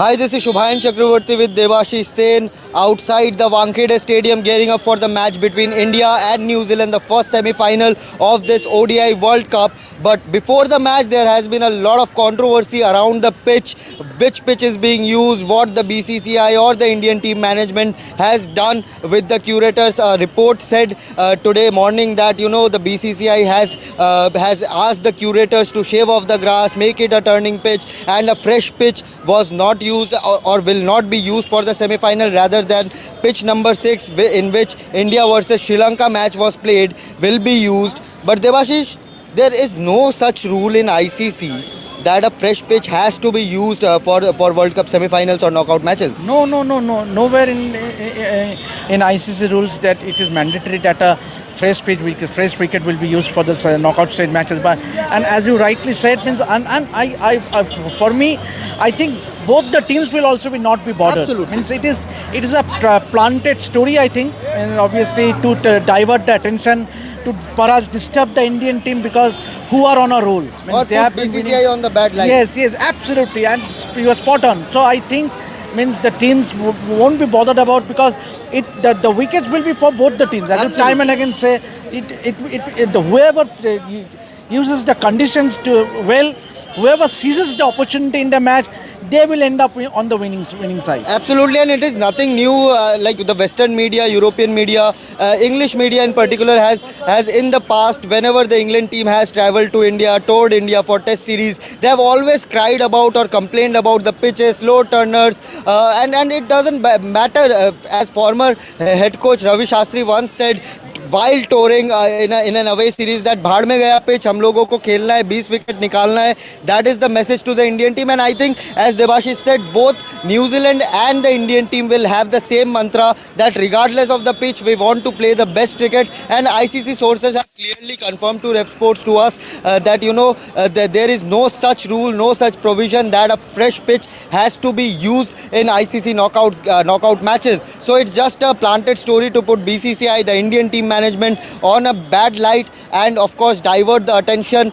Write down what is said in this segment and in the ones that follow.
Hi, this is Shubhayan Chakravarti with Devashish Sen outside the Wankhede Stadium gearing up for the match between India and New Zealand, the first semi-final of this ODI World Cup. But before the match, there has been a lot of controversy around the pitch, which pitch is being used, what the BCCI or the Indian team management has done with the curators. A report said today morning that the BCCI has asked the curators to shave off the grass, make it a turning pitch, and a fresh pitch was not used or will not be used for the semi-final. Rather than pitch number 6, in which India versus Sri Lanka match was played, will be used. But Devashish, there is no such rule in ICC that a fresh pitch has to be used for World Cup semi-finals or knockout matches. No. Nowhere in ICC rules that it is mandatory that a fresh wicket will be used for the knockout stage matches. But and as you rightly said, means for me, I think both the teams will also not be bothered. Absolutely. Means it is a planted story, I think, and obviously to divert the attention, to perhaps disturb the Indian team because who are on a roll. Means Or they put have been winning. BCCI on the bad line. Yes, absolutely, and you are spot on. So I think means the teams won't be bothered about, because the wickets will be for both the teams. As you time and again say, whoever uses the conditions whoever seizes the opportunity in the match, they will end up on the winning side. Absolutely, and it is nothing new. Like the Western media, European media, English media in particular has in the past, whenever the England team has travelled to India, toured India for Test series, they have always cried about or complained about the pitches, slow turners, and it doesn't matter. As former head coach Ravi Shastri once said, while touring in an away series, that भाड़ में गया pitch, हम लोगों को खेलना है, 20 wicket निकालना है. That is the message to the Indian team, and I think, as Devashish said, both New Zealand and the Indian team will have the same mantra that regardless of the pitch, we want to play the best cricket. And ICC sources have clearly confirmed to Ref Sports to us that that there is no such rule, no such provision that a fresh pitch has to be used in ICC knockout matches. So it's just a planted story to put BCCI, the Indian team management, on a bad light, and of course divert the attention,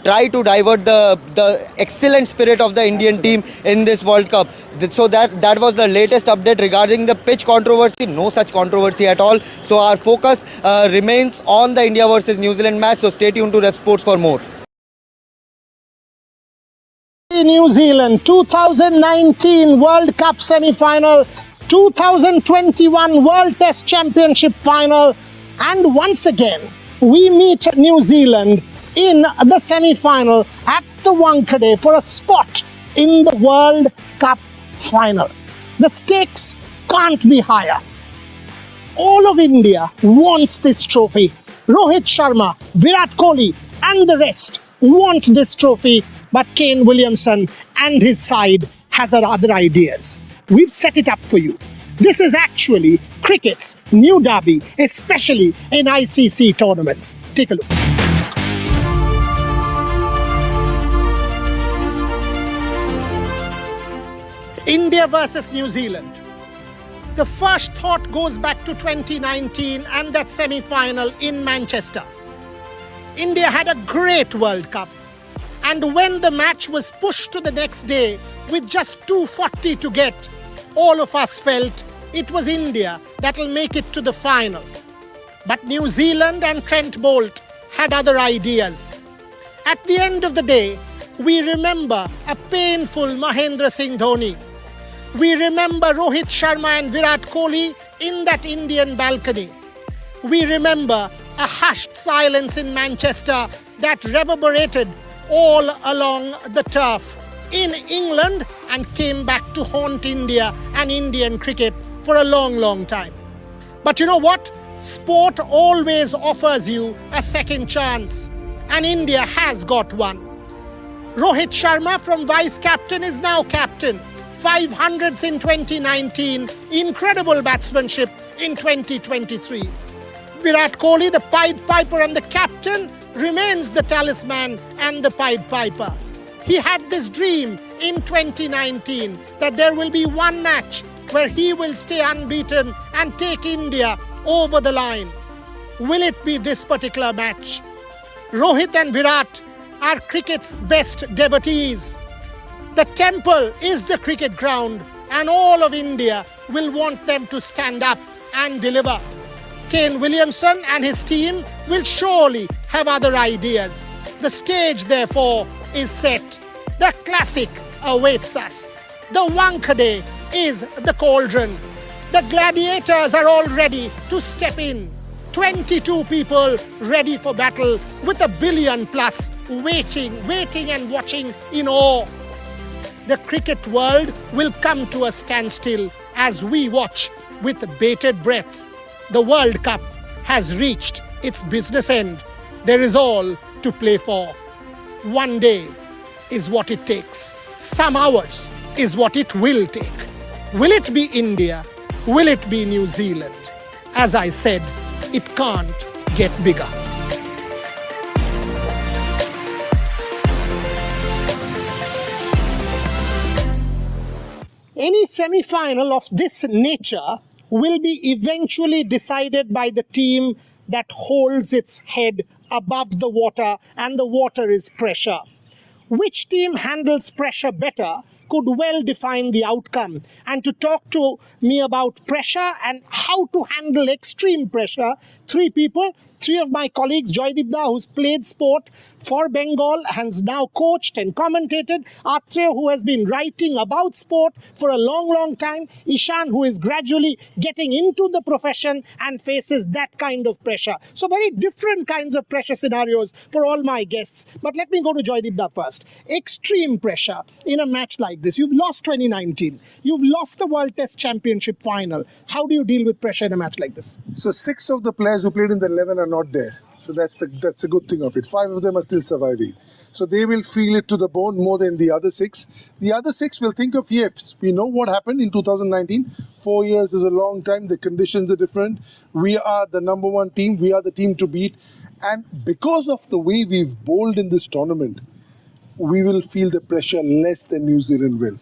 try to divert the excellent spirit of the Indian team in this World Cup. So that was the latest update regarding the pitch controversy. No such controversy at all. So our focus remains on the India versus New Zealand match. So stay tuned to Ref Sports for more. New Zealand 2019 World Cup semi-final, 2021 World Test Championship final, and once again we meet New Zealand in the semi-final at the Wankhede for a spot in the World Cup final. The stakes can't be higher. All of India wants this trophy. Rohit Sharma, Virat Kohli and the rest want this trophy, but Kane Williamson and his side has other ideas. We've set it up for you. This is actually cricket's new derby, especially in ICC tournaments. Take a look. India versus New Zealand. The first thought goes back to 2019 and that semi-final in Manchester. India had a great World Cup, and when the match was pushed to the next day with just 240 to get, all of us felt it was India that'll make it to the final. But New Zealand and Trent Boult had other ideas. At the end of the day, we remember a painful Mahendra Singh Dhoni. We remember Rohit Sharma and Virat Kohli in that Indian balcony. We remember a hushed silence in Manchester that reverberated all along the turf in England and came back to haunt India and Indian cricket for a long time. But you know what? Sport always offers you a second chance, and India has got one. Rohit Sharma from vice captain is now captain. 500s in 2019, incredible batsmanship in 2023. Virat Kohli, the Pied Piper and the captain, remains the talisman and the Pied Piper. He had this dream in 2019 that there will be one match where he will stay unbeaten and take India over the line. Will it be this particular match? Rohit and Virat are cricket's best devotees. The temple is the cricket ground, and all of India will want them to stand up and deliver. Kane Williamson and his team will surely have other ideas. The stage, therefore, is set. The classic awaits us. The Wankhede is the cauldron. The gladiators are all ready to step in. 22 people ready for battle with a billion plus waiting and watching in awe. The cricket world will come to a standstill as we watch with bated breath. The World Cup has reached its business end. There is all to play for. One day is what it takes. Some hours is what it will take. Will it be India? Will it be New Zealand? As I said, it can't get bigger. Any semi-final of this nature will be eventually decided by the team that holds its head above the water, and the water is pressure. Which team handles pressure better could well define the outcome. And to talk to me about pressure and how to handle extreme pressure, three people, three of my colleagues, Joydeep Da, who's played sport for Bengal, has now coached and commentated, Atreya, who has been writing about sport for a long time, Ishan, who is gradually getting into the profession and faces that kind of pressure. So very different kinds of pressure scenarios for all my guests. But let me go to Joydeep Da first. Extreme pressure in a match like this. You've lost 2019. You've lost the World Test Championship final. How do you deal with pressure in a match like this? So 6 of the players who played in the 11 are not there. So that's a good thing of it. 5 of them are still surviving. So they will feel it to the bone more than the other 6. The other 6 will think of, yes, we know what happened in 2019. 4 years is a long time. The conditions are different. We are the number one team. We are the team to beat. And because of the way we've bowled in this tournament, we will feel the pressure less than New Zealand will.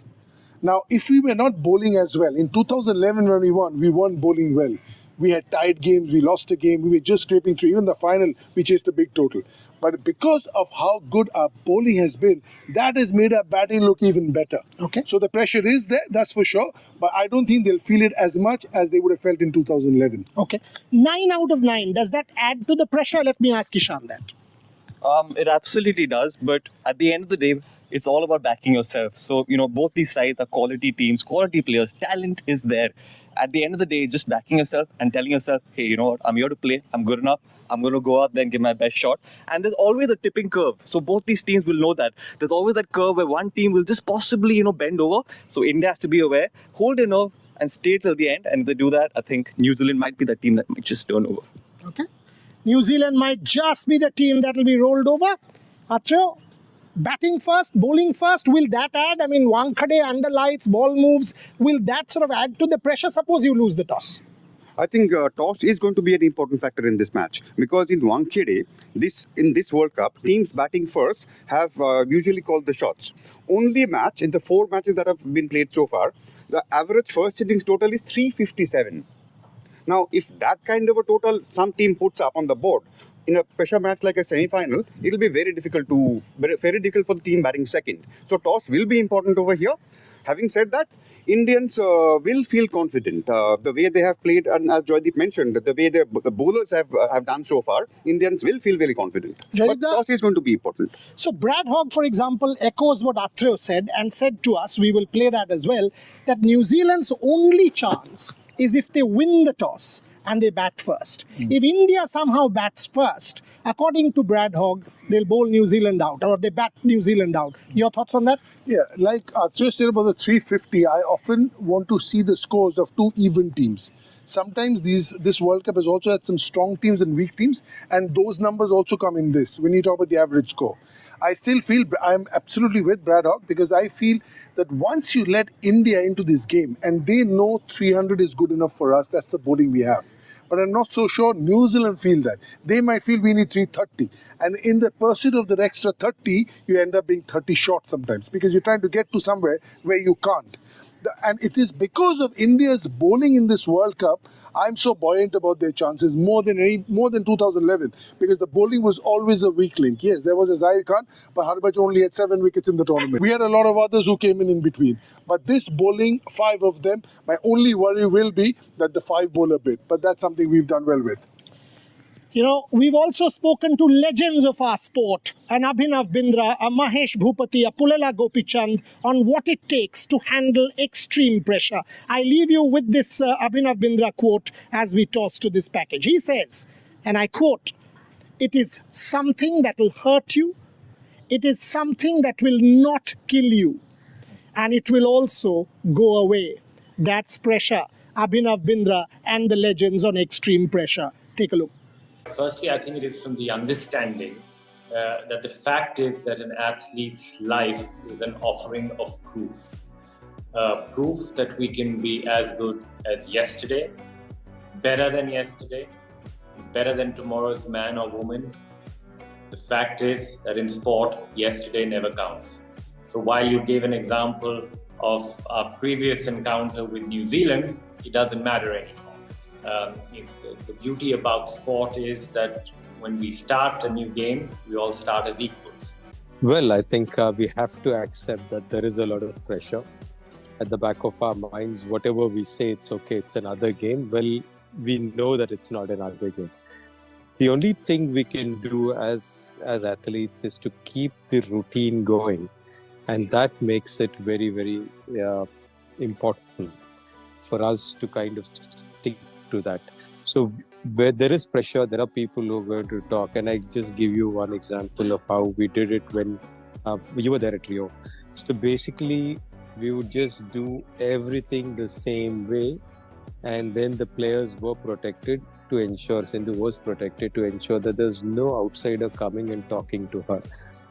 Now, if we were not bowling as well, in 2011 when we weren't bowling well. We had tied games, we lost a game, we were just scraping through. Even the final, we chased a big total. But because of how good our bowling has been, that has made our batting look even better. Okay. So the pressure is there, that's for sure. But I don't think they'll feel it as much as they would have felt in 2011. Okay. 9 out of 9, does that add to the pressure? Let me ask Ishan that. It absolutely does, but at the end of the day, it's all about backing yourself. So, both these sides are quality teams, quality players, talent is there. At the end of the day, just backing yourself and telling yourself, hey, you know what, I'm here to play, I'm good enough, I'm going to go out there and give my best shot. And there's always a tipping curve. So both these teams will know that. There's always that curve where one team will just possibly, bend over. So India has to be aware, hold their nerve and stay till the end. And if they do that, I think New Zealand might be the team that might just turn over. Okay. New Zealand might just be the team that will be rolled over. Atreya, batting first, bowling first, will that add? I mean, Wankhede, underlights, ball moves, will that sort of add to the pressure? Suppose you lose the toss. I think toss is going to be an important factor in this match because in Wankhede, in this World Cup, teams batting first have usually called the shots. Only match in the 4 matches that have been played so far, the average first innings total is 357. Now, if that kind of a total some team puts up on the board, in a pressure match like a semi-final, it will be very difficult for the team batting second. So toss will be important over here. Having said that, Indians will feel confident. The way they have played, and as Joydeep mentioned, the way the bowlers have done so far, Indians will feel very confident. But toss is going to be important. So Brad Hogg, for example, echoes what Atreya said and said to us, we will play that as well, that New Zealand's only chance is if they win the toss and they bat first. If India somehow bats first, according to Brad Hogg, they'll bowl New Zealand out or they bat New Zealand out. Your thoughts on that? Yeah, like Atreya said about the 350, I often want to see the scores of 2 even teams. Sometimes this World Cup has also had some strong teams and weak teams, and those numbers also come in this when you talk about the average score. I still feel I'm absolutely with Brad Hogg because I feel that once you let India into this game and they know 300 is good enough for us, that's the bowling we have. But I'm not so sure New Zealand feel that. They might feel we need 330. And in the pursuit of that extra 30, you end up being 30 short sometimes because you're trying to get to somewhere where you can't. And it is because of India's bowling in this World Cup, I'm so buoyant about their chances more than 2011, because the bowling was always a weak link. Yes, there was a Zahir Khan, but Harbaj only had 7 wickets in the tournament. We had a lot of others who came in between. But this bowling, 5 of them, my only worry will be that the 5 bowler bit. But that's something we've done well with. You know, we've also spoken to legends of our sport, an Abhinav Bindra, a Mahesh Bhupati, a Pullela Gopichand, on what it takes to handle extreme pressure. I leave you with this Abhinav Bindra quote as we toss to this package. He says, and I quote, "It is something that will hurt you. It is something that will not kill you. And it will also go away. That's pressure." Abhinav Bindra and the legends on extreme pressure. Take a look. Firstly, I think it is from the understanding that the fact is that an athlete's life is an offering of proof. Proof that we can be as good as yesterday, better than tomorrow's man or woman. The fact is that in sport, yesterday never counts. So while you gave an example of our previous encounter with New Zealand, it doesn't matter anymore. The beauty about sport is that when we start a new game, we all start as equals. Well, I think we have to accept that there is a lot of pressure at the back of our minds. Whatever we say, it's okay, it's another game. Well, we know that it's not another game. The only thing we can do as athletes is to keep the routine going. And that makes it very, very important for us to kind of stick to that. So where there is pressure, there are people who are going to talk. And I just give you one example of how we did it when you were there at Rio. So basically, we would just do everything the same way. And then the players were protected to ensure, Sindhu was protected to ensure that there's no outsider coming and talking to her.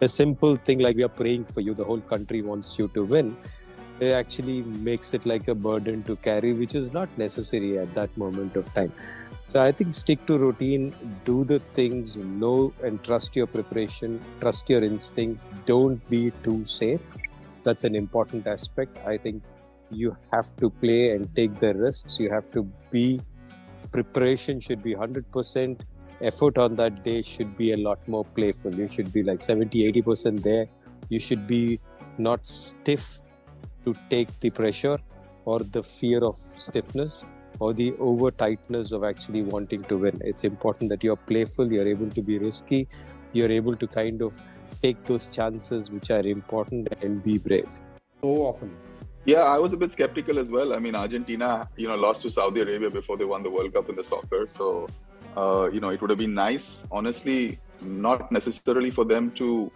A simple thing like we are praying for you, the whole country wants you to win. It actually makes it like a burden to carry, which is not necessary at that moment of time. So I think stick to routine, do the things, know and trust your preparation, trust your instincts, don't be too safe. That's an important aspect. I think you have to play and take the risks. You have to be, preparation should be 100%. Effort on that day should be a lot more playful. You should be like 70-80% there. You should be not stiff to take the pressure or the fear of stiffness or the over tightness of actually wanting to win. It's important that you're playful, you're able to be risky, you're able to kind of take those chances which are important and be brave. So often. Yeah, I was a bit skeptical as well. I mean, Argentina, lost to Saudi Arabia before they won the World Cup in the soccer. So, it would have been nice, honestly, not necessarily for them to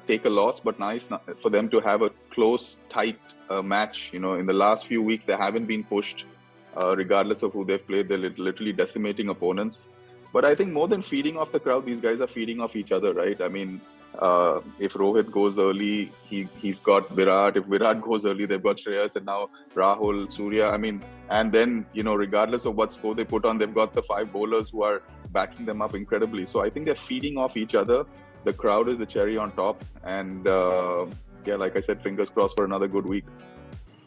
take a loss, but nice for them to have a close, tight match. In the last few weeks, they haven't been pushed, regardless of who they've played. They're literally decimating opponents. But I think more than feeding off the crowd, these guys are feeding off each other, right? I mean, if Rohit goes early, he's got Virat. If Virat goes early, they've got Shreyas and now Rahul, Surya. I mean, and then, regardless of what score they put on, they've got the 5 bowlers who are backing them up incredibly. So I think they're feeding off each other. The crowd is the cherry on top. And like I said, fingers crossed for another good week.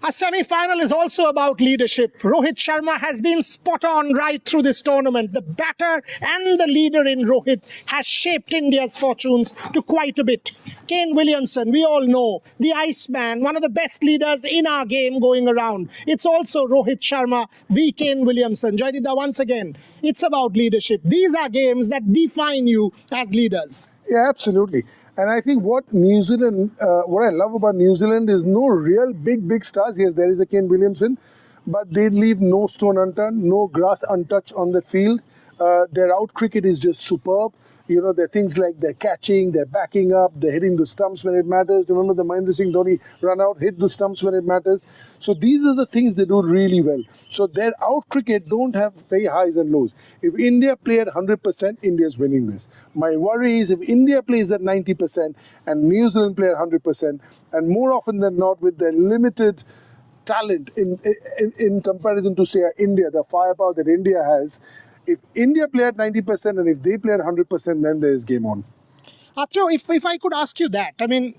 A semi-final is also about leadership. Rohit Sharma has been spot on right through this tournament. The batter and the leader in Rohit has shaped India's fortunes to quite a bit. Kane Williamson, we all know, the Iceman, one of the best leaders in our game going around. It's also Rohit Sharma v Kane Williamson. Joydipda, once again, it's about leadership. These are games that define you as leaders. Yeah, absolutely. And I think what I love about New Zealand is no real big stars. Yes, there is a Kane Williamson, but they leave no stone unturned, no grass untouched on the field. Their out cricket is just superb. There are things like they're catching, they're backing up, they're hitting the stumps when it matters. Remember the Mahendra Singh Dhoni run out, hit the stumps when it matters. So these are the things they do really well. So their out cricket don't have very highs and lows. If India play at 100%, India's winning this. My worry is if India plays at 90% and New Zealand play at 100%, and more often than not with their limited talent in comparison to, say, India, the firepower that India has, if India play at 90% and if they play at 100%, then there is game on. Atyo, if I could ask you that, I mean,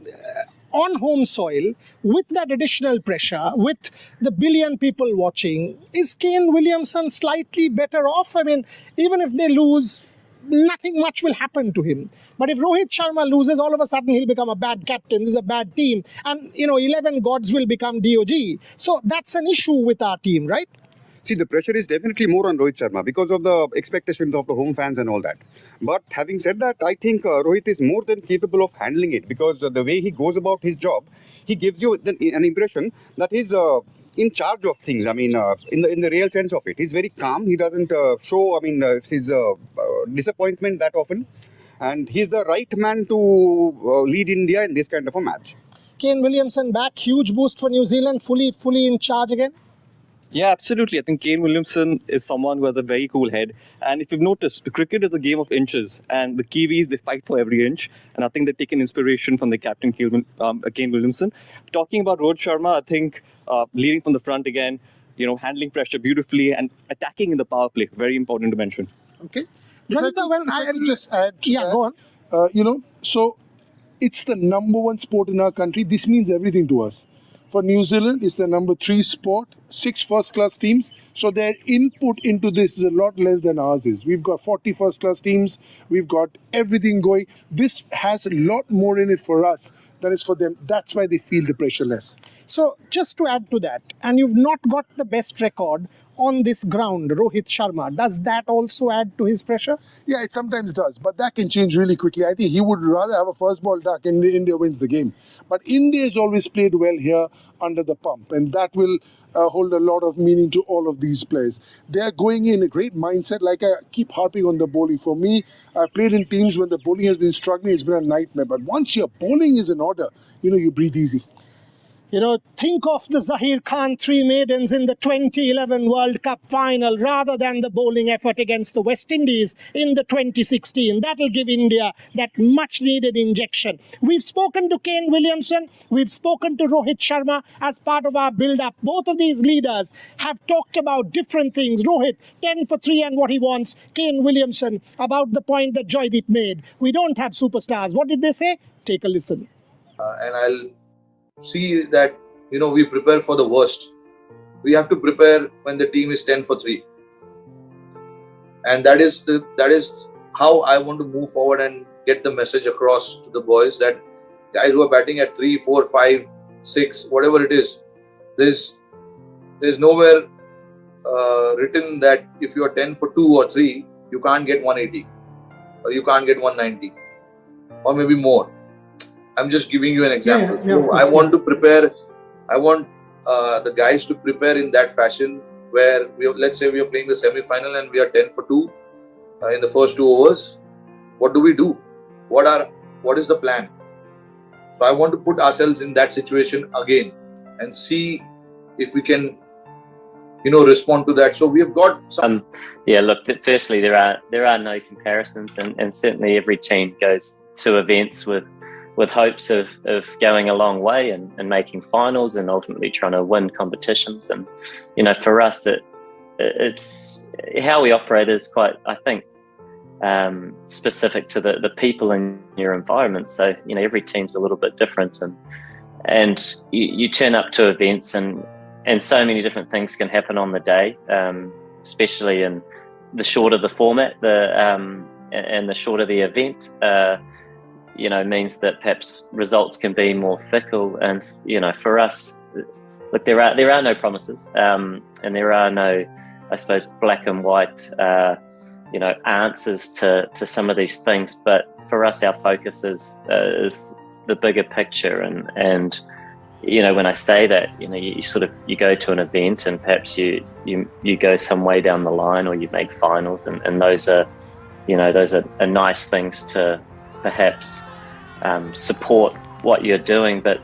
on home soil, with that additional pressure, with the billion people watching, is Kane Williamson slightly better off? I mean, even if they lose, nothing much will happen to him. But if Rohit Sharma loses, all of a sudden he'll become a bad captain. This is a bad team. And, 11 gods will become DOG. So that's an issue with our team, right? See, the pressure is definitely more on Rohit Sharma because of the expectations of the home fans and all that. But having said that, I think Rohit is more than capable of handling it because the way he goes about his job, he gives you an impression that he's in charge of things. I mean, in the real sense of it, he's very calm. He doesn't show, his disappointment that often. And he's the right man to lead India in this kind of a match. Kane Williamson back, huge boost for New Zealand, fully in charge again. Yeah, absolutely. I think Kane Williamson is someone who has a very cool head. And if you've noticed, cricket is a game of inches. And the Kiwis, they fight for every inch. And I think they've taken inspiration from the captain, Kane Williamson. Talking about Rohit Sharma, I think leading from the front again, handling pressure beautifully and attacking in the power play. Very important to mention. Okay. If I could just add to that, go on. So it's the number one sport in our country. This means everything to us. For New Zealand, it's the number 3 sport, 6 first-class teams. So their input into this is a lot less than ours is. We've got 40 first-class teams. We've got everything going. This has a lot more in it for us than it's for them. That's why they feel the pressure less. So just to add to that, and you've not got the best record on this ground, Rohit Sharma, does that also add to his pressure? Yeah, it sometimes does, but that can change really quickly. I think he would rather have a first ball duck and India wins the game. But India has always played well here under the pump, and that will hold a lot of meaning to all of these players. They're going in a great mindset. Like I keep harping on the bowling. For me, I've played in teams when the bowling has been struggling. It's been a nightmare. But once your bowling is in order, you breathe easy. Think of the Zahir Khan 3 maidens in the 2011 World Cup final rather than the bowling effort against the West Indies in the 2016. That'll give India that much needed injection. We've spoken to Kane Williamson. We've spoken to Rohit Sharma as part of our build-up. Both of these leaders have talked about different things. Rohit, 10 for 3 and what he wants. Kane Williamson about the point that Joydeep made. We don't have superstars. What did they say? Take a listen. And I'll see that we prepare for the worst. We have to prepare when the team is 10 for 3, and that is how I want to move forward and get the message across to the boys that guys who are batting at 3, 4, 5, 6, whatever it is, there's nowhere written that if you are 10 for 2 or 3, you can't get 180 or you can't get 190 or maybe more. I'm just giving you an example. I want to prepare. I want the guys to prepare in that fashion where let's say we are playing the semi-final and we are 10 for 2 in the first 2 overs. What do we do? What is the plan? So I want to put ourselves in that situation again and see if we can, respond to that. So we have got some. Look. Firstly, there are no comparisons, and certainly every team goes to events with hopes of going a long way and making finals and ultimately trying to win competitions. And, for us, it's how we operate is quite, I think, specific to the people in your environment. So, every team's a little bit different and you turn up to events and so many different things can happen on the day, especially in the shorter the format, and the shorter the event, means that perhaps results can be more fickle. And, for us, look, there are no promises, and there are no, I suppose, black and white, answers to some of these things. But for us, our focus is the bigger picture. And when I say that, you go to an event and perhaps you go some way down the line or you make finals, and those are nice things to perhaps support what you're doing, but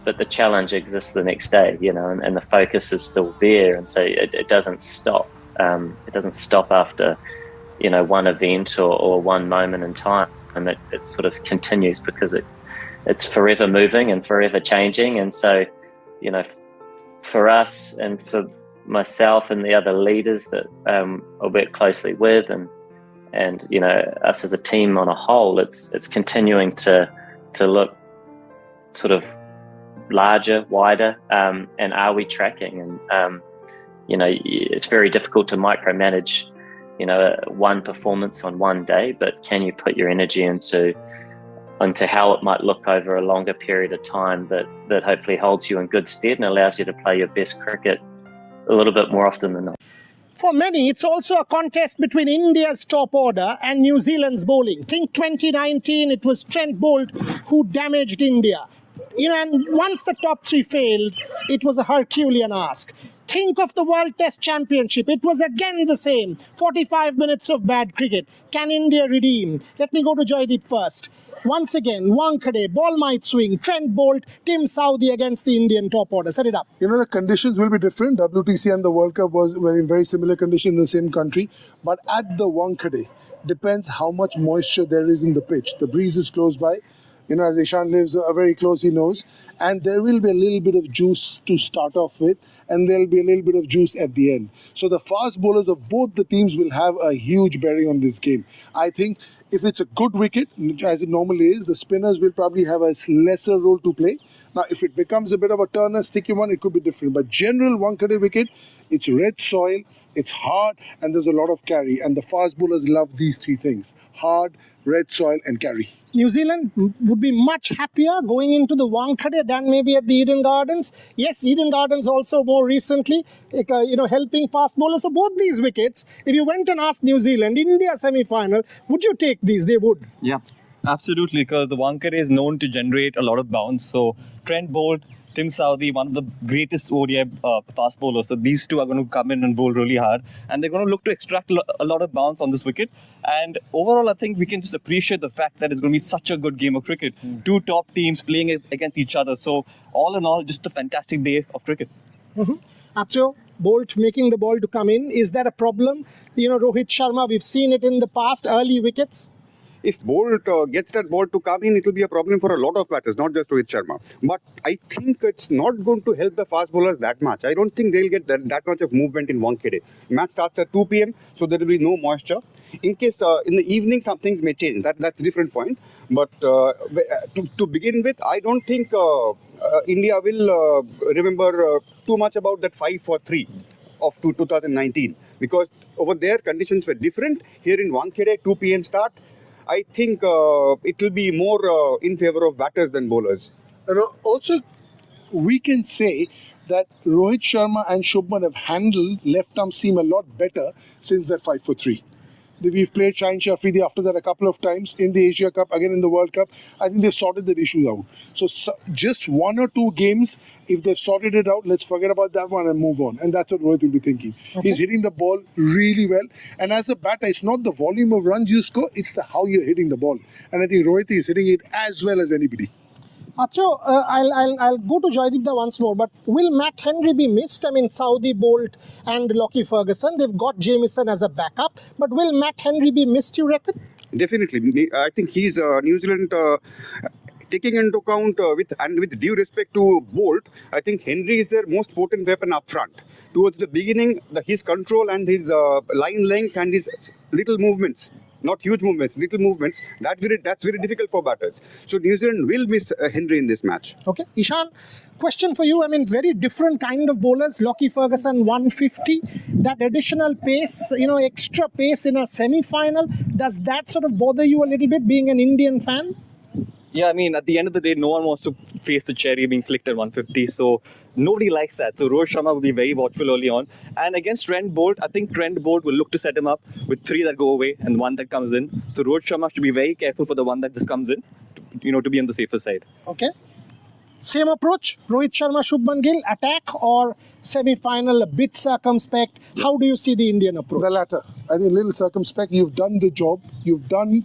the challenge exists the next day, and the focus is still there, and so it doesn't stop. It doesn't stop after one event or one moment in time, and it sort of continues because it's forever moving and forever changing. And so for us and for myself and the other leaders that I work closely with, and us as a team on a whole, it's continuing to look sort of larger, wider, and are we tracking? And it's very difficult to micromanage, one performance on one day, but can you put your energy into how it might look over a longer period of time that hopefully holds you in good stead and allows you to play your best cricket a little bit more often than not. For many, it's also a contest between India's top order and New Zealand's bowling. Think 2019, it was Trent Bolt who damaged India. And once the top three failed, it was a Herculean ask. Think of the World Test Championship. It was again the same. 45 minutes of bad cricket. Can India redeem? Let me go to Joydeep first. Once again, Wankhede, ball might swing. Trent Bolt, Tim Southee against the Indian top order. Set it up. The conditions will be different. WTC and the World Cup were in very similar conditions in the same country. But at the Wankhede, depends how much moisture there is in the pitch. The breeze is close by. As Ishan lives very close, he knows. And there will be a little bit of juice to start off with, and there'll be a little bit of juice at the end. So the fast bowlers of both the teams will have a huge bearing on this game. I think if it's a good wicket, as it normally is, the spinners will probably have a lesser role to play. Now, if it becomes a bit of a turner, sticky one, it could be different. But general Wankhede wicket, it's red soil, it's hard, and there's a lot of carry. And the fast bowlers love these three things: hard, red soil, and carry. New Zealand would be much happier going into the Wankhede than maybe at the Eden Gardens. Yes, Eden Gardens also more recently, helping fast bowlers. So both these wickets, if you went and asked New Zealand, India semi-final, would you take these? They would. Yeah, absolutely, because the Wankhede is known to generate a lot of bounce. So Trent Bolt, Tim Southee, one of the greatest ODI fast bowlers. So these two are going to come in and bowl really hard. And they're going to look to extract a lot of bounce on this wicket. And overall, I think we can just appreciate the fact that it's going to be such a good game of cricket. Two top teams playing against each other. So all in all, just a fantastic day of cricket. Atrio, Bolt making the ball to come in. Is that a problem? Rohit Sharma, we've seen it in the past, early wickets. If Bolt gets that ball to come in, it will be a problem for a lot of batters, not just Rohit Sharma. But I think it's not going to help the fast bowlers that much. I don't think they'll get that much of movement in Wankhede. Match starts at 2 p.m, so there will be no moisture. In case in the evening some things may change, that's a different point. But to begin with, I don't think India will remember too much about that 5 for 3 of 2019. Because over there conditions were different. Here in Wankhede, 2 p.m. start. I think it will be more in favor of batters than bowlers. Also, we can say that Rohit Sharma and Shubman have handled left arm seam a lot better since that 5 for 3. We've played Shaheen Shah Afridi after that a couple of times in the Asia Cup, again in the World Cup. I think they've sorted the issues out. So just 1 or 2 games, if they've sorted it out, let's forget about that one and move on. And that's what Rohit will be thinking. Okay. He's hitting the ball really well. And as a batter, it's not the volume of runs you score, it's the how you're hitting the ball. And I think Rohit is hitting it as well as anybody. Acho, I'll go to Joydeep once more, but will Matt Henry be missed? I mean, Southee, Bolt and Lockie Ferguson, they've got Jamieson as a backup, but will Matt Henry be missed, you reckon? Definitely. I think he's New Zealand taking into account with due respect to Bolt, I think Henry is their most potent weapon up front. Towards the beginning, his control and his line length and his little movements, not huge movements, little movements, that's very difficult for batters. So New Zealand will miss Henry in this match. Okay. Ishan, question for you. I mean, very different kind of bowlers. Lockie Ferguson, 150. That additional pace, extra pace in a semi-final, does that sort of bother you a little bit, being an Indian fan? Yeah, I mean, at the end of the day, no one wants to face the cherry being clicked at 150. So nobody likes that. So Rohit Sharma will be very watchful early on. And against Trent Bolt, I think Trent Bolt will look to set him up with 3 that go away and 1 that comes in. So Rohit Sharma should be very careful for the 1 that just comes in, to be on the safer side. Okay. Same approach, Rohit Sharma, Shubman Gill, attack or semi-final, a bit circumspect? How do you see the Indian approach? The latter. I think a little circumspect. You've done the job. You've done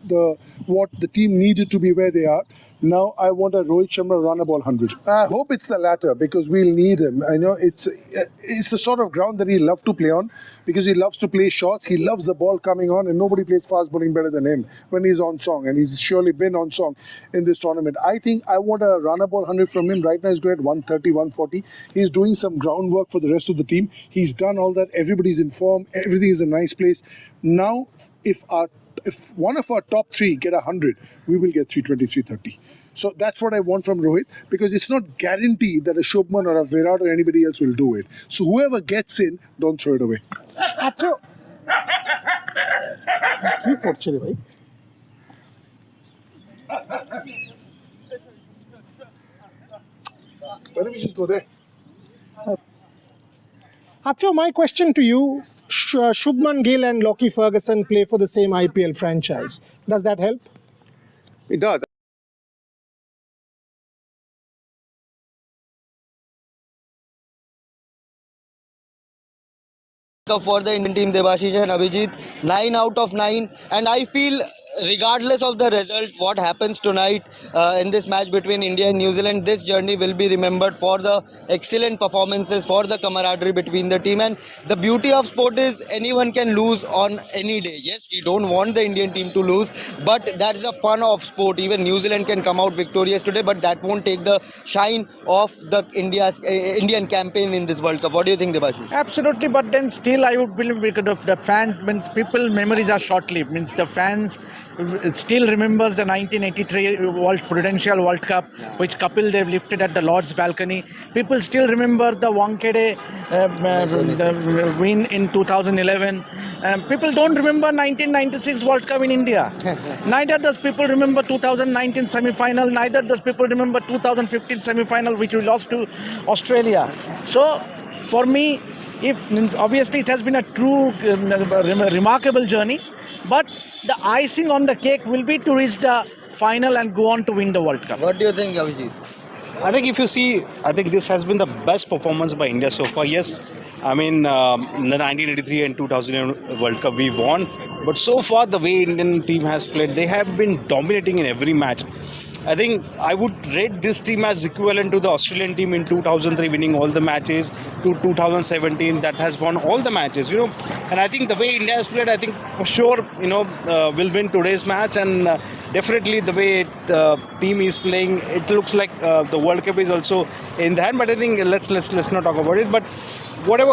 what the team needed to be where they are. Now I want a Rohit Sharma run a ball 100. I hope it's the latter because we'll need him. I know it's the sort of ground that he loves to play on because he loves to play shots. He loves the ball coming on, and nobody plays fast bowling better than him when he's on song, and he's surely been on song in this tournament. I think I want a run a ball 100 from him. Right now he's going at 130, 140. He's doing some groundwork for the rest of the team. He's done all that. Everybody's in form. Everything is in a nice place. Now, if one of our top 3 get 100, we will get 320, 330. So that's what I want from Rohit, because it's not guaranteed that a Shubman or a Virat or anybody else will do it. So whoever gets in, don't throw it away. আচ্ছা কি করছে রে ভাই Why don't we just go there? Acho, my question to you, Shubman Gill and Lockie Ferguson play for the same IPL franchise. Does that help? It does. For the Indian team, Debashish and Abhijit, 9 out of 9, and I feel regardless of the result, what happens tonight in this match between India and New Zealand, this journey will be remembered for the excellent performances, for the camaraderie between the team. And the beauty of sport is anyone can lose on any day. Yes, we don't want the Indian team to lose, but that's the fun of sport. Even New Zealand can come out victorious today, but that won't take the shine of the Indian campaign in this World Cup. What do you think, Debashish? Absolutely, but then still I would believe because of the fans means people memories are short-lived. Means the fans still remembers the 1983 Prudential World Cup, which Kapil Dev lifted at the Lord's balcony. People still remember the Wankhede the win in 2011. People don't remember 1996 World Cup in India. Neither does people remember 2019 semi-final. Neither does people remember 2015 semi-final, which we lost to Australia. So, for me, obviously it has been a true remarkable journey, but the icing on the cake will be to reach the final and go on to win the World Cup. What do you think, Abhijit? I think if you see, I think this has been the best performance by India so far. Yes, I mean, the 1983 and 2000 World Cup we won, but so far the way Indian team has played, they have been dominating in every match. I think I would rate this team as equivalent to the Australian team in 2003 winning all the matches, to 2017 that has won all the matches, and I think the way India has played, I think for sure, will win today's match, and definitely the way the team is playing, it looks like the World Cup is also in the hand, but I think let's not talk about it, but whatever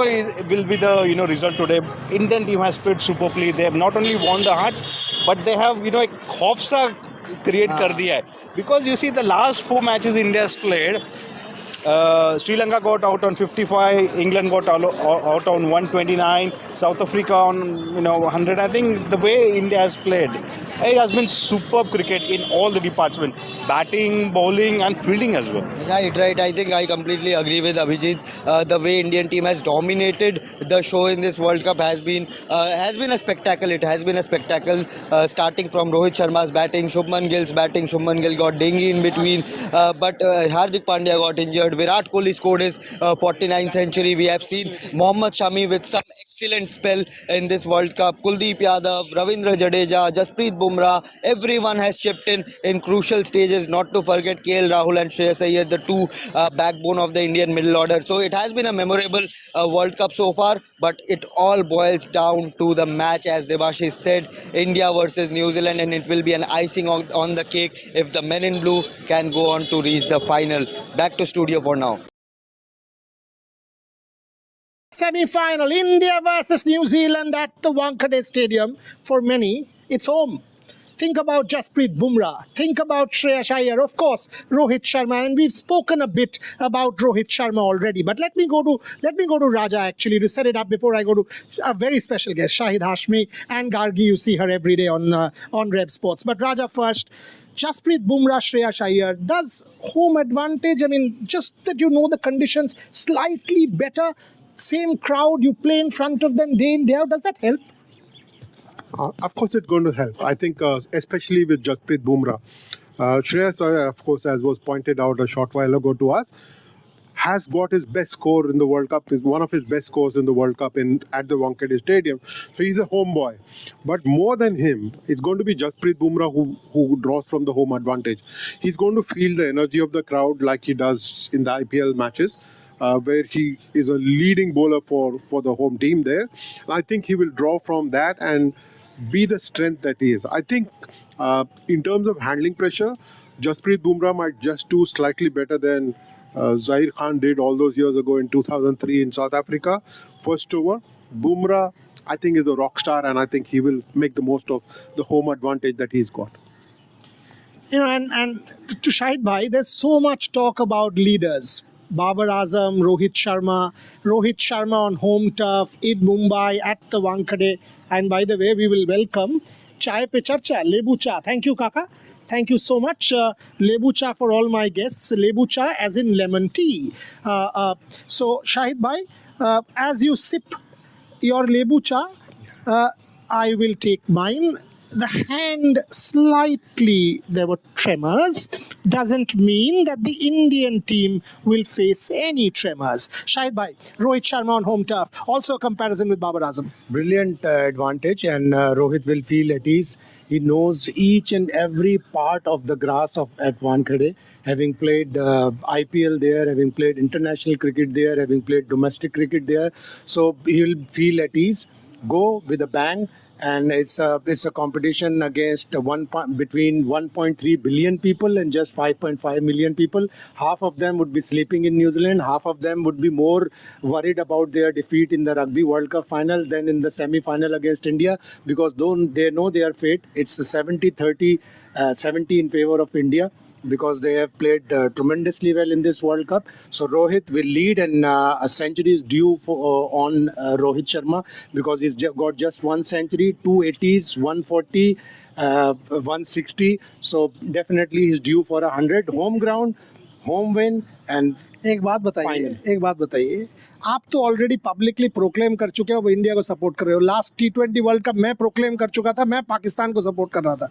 will be the result today, Indian team has played superbly. They have not only won the hearts, but they have a khaufa create kar diya hai. Because you see the last 4 matches India has played, Sri Lanka got out on 55, England got out on 129, South Africa on 100. I think the way India has played, it has been superb cricket in all the departments, batting, bowling and fielding as well. Right. I think I completely agree with Abhijit. The way Indian team has dominated the show in this World Cup has been a spectacle. It has been a spectacle, starting from Rohit Sharma's batting, Shubman Gill's batting. Shubman Gill got dingy in between, but Hardik Pandya got injured. Virat Kohli scored his 49th century. We have seen Mohammad Shami with some excellent spell in this World Cup. Kuldeep Yadav, Ravindra Jadeja, Jasprit Bumrah, everyone has chipped in crucial stages. Not to forget KL Rahul and Shreyas Iyer, the two backbone of the Indian middle order. So it has been a memorable World Cup so far, but it all boils down to the match, as Debashish said, India versus New Zealand, and it will be an icing on the cake if the men in blue can go on to reach the final. Back to studio for now. Semi-final, India versus New Zealand at the Wankhede Stadium. For many, it's home. Think about Jasprit Bumrah. Think about Shreyas Iyer. Of course, Rohit Sharma. And we've spoken a bit about Rohit Sharma already. But let me go to Raja actually to set it up before I go to a very special guest, Shahid Hashmi and Gargi. You see her every day on Rev Sports. But Raja first. Jasprit Bumrah, Shreyas Iyer. Does home advantage? I mean, just that you know the conditions slightly better. Same crowd, you play in front of them day in, day out. Does that help? Of course, it's going to help. I think, especially with Jasprit Bumrah. Shreyas Iyer, of course, as was pointed out a short while ago to us, has got his best score in the World Cup, is one of his best scores in the World Cup at the Wankhede Stadium. So he's a homeboy. But more than him, it's going to be Jasprit Bumrah who draws from the home advantage. He's going to feel the energy of the crowd like he does in the IPL matches. Where he is a leading bowler for the home team there. And I think he will draw from that and be the strength that he is. I think in terms of handling pressure, Jasprit Bumrah might just do slightly better than Zair Khan did all those years ago in 2003 in South Africa. First over, Bumrah, I think, is a rock star, and I think he will make the most of the home advantage that he's got. And to Shahid Bhai, there's so much talk about leaders. Babar Azam, Rohit Sharma on home turf in Mumbai at the Wankhede. And by the way, we will welcome Chai Pe Charcha, Lebu Cha. Thank you, Kaka. Thank you so much. Lebu Cha for all my guests. Lebu Cha as in lemon tea. So, Shahid Bhai, as you sip your Lebu Cha, I will take mine. The hand slightly, there were tremors, doesn't mean that the Indian team will face any tremors. Shahid Bhai, Rohit Sharma on home turf, also a comparison with Babar Azam. Brilliant advantage, and Rohit will feel at ease. He knows each and every part of the grass at Wankhede, having played IPL there, having played international cricket there, having played domestic cricket there. So he'll feel at ease, go with a bang. And it's a competition against between 1.3 billion people and just 5.5 million people. Half of them would be sleeping in New Zealand. Half of them would be more worried about their defeat in the Rugby World Cup final than in the semi-final against India, because though they know their fate, it's a 70-30, 70 in favor of India, because they have played tremendously well in this World Cup. So Rohit will lead, and a century is due on Rohit Sharma, because he's got just one century, 280s, 140, 160. So definitely he's due for 100. Home ground, home win, and एक बात बताइए, आप तो already publicly proclaim कर चुके हो, वो India को सपोर्ट कर रहे हो. लास्ट T20 वर्ल्ड कप मैं प्रोक्लेम कर चुका था, मैं पाकिस्तान को सपोर्ट कर रहा था.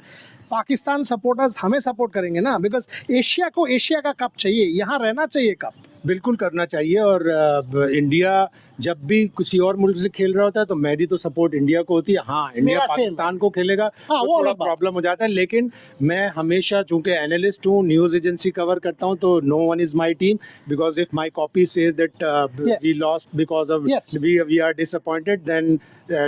पाकिस्तान सपोर्टर्स हमें सपोर्ट करेंगे ना, बिकॉज एशिया को एशिया का कप चाहिए, यहाँ रहना चाहिए कप. बिल्कुल करना चाहिए. और इंडिया जब भी किसी और मुल्क से खेल रहा होता है तो मेरी तो सपोर्ट इंडिया को होती है. हाँ, इंडिया पाकिस्तान को खेलेगा तो थोड़ा प्रॉब्लम हो जाता है, लेकिन मैं हमेशा चूंकि एनालिस्ट हूँ, न्यूज़ एजेंसी कवर करता हूँ, तो no one is my team, because if my copy says that we lost because of we are disappointed, then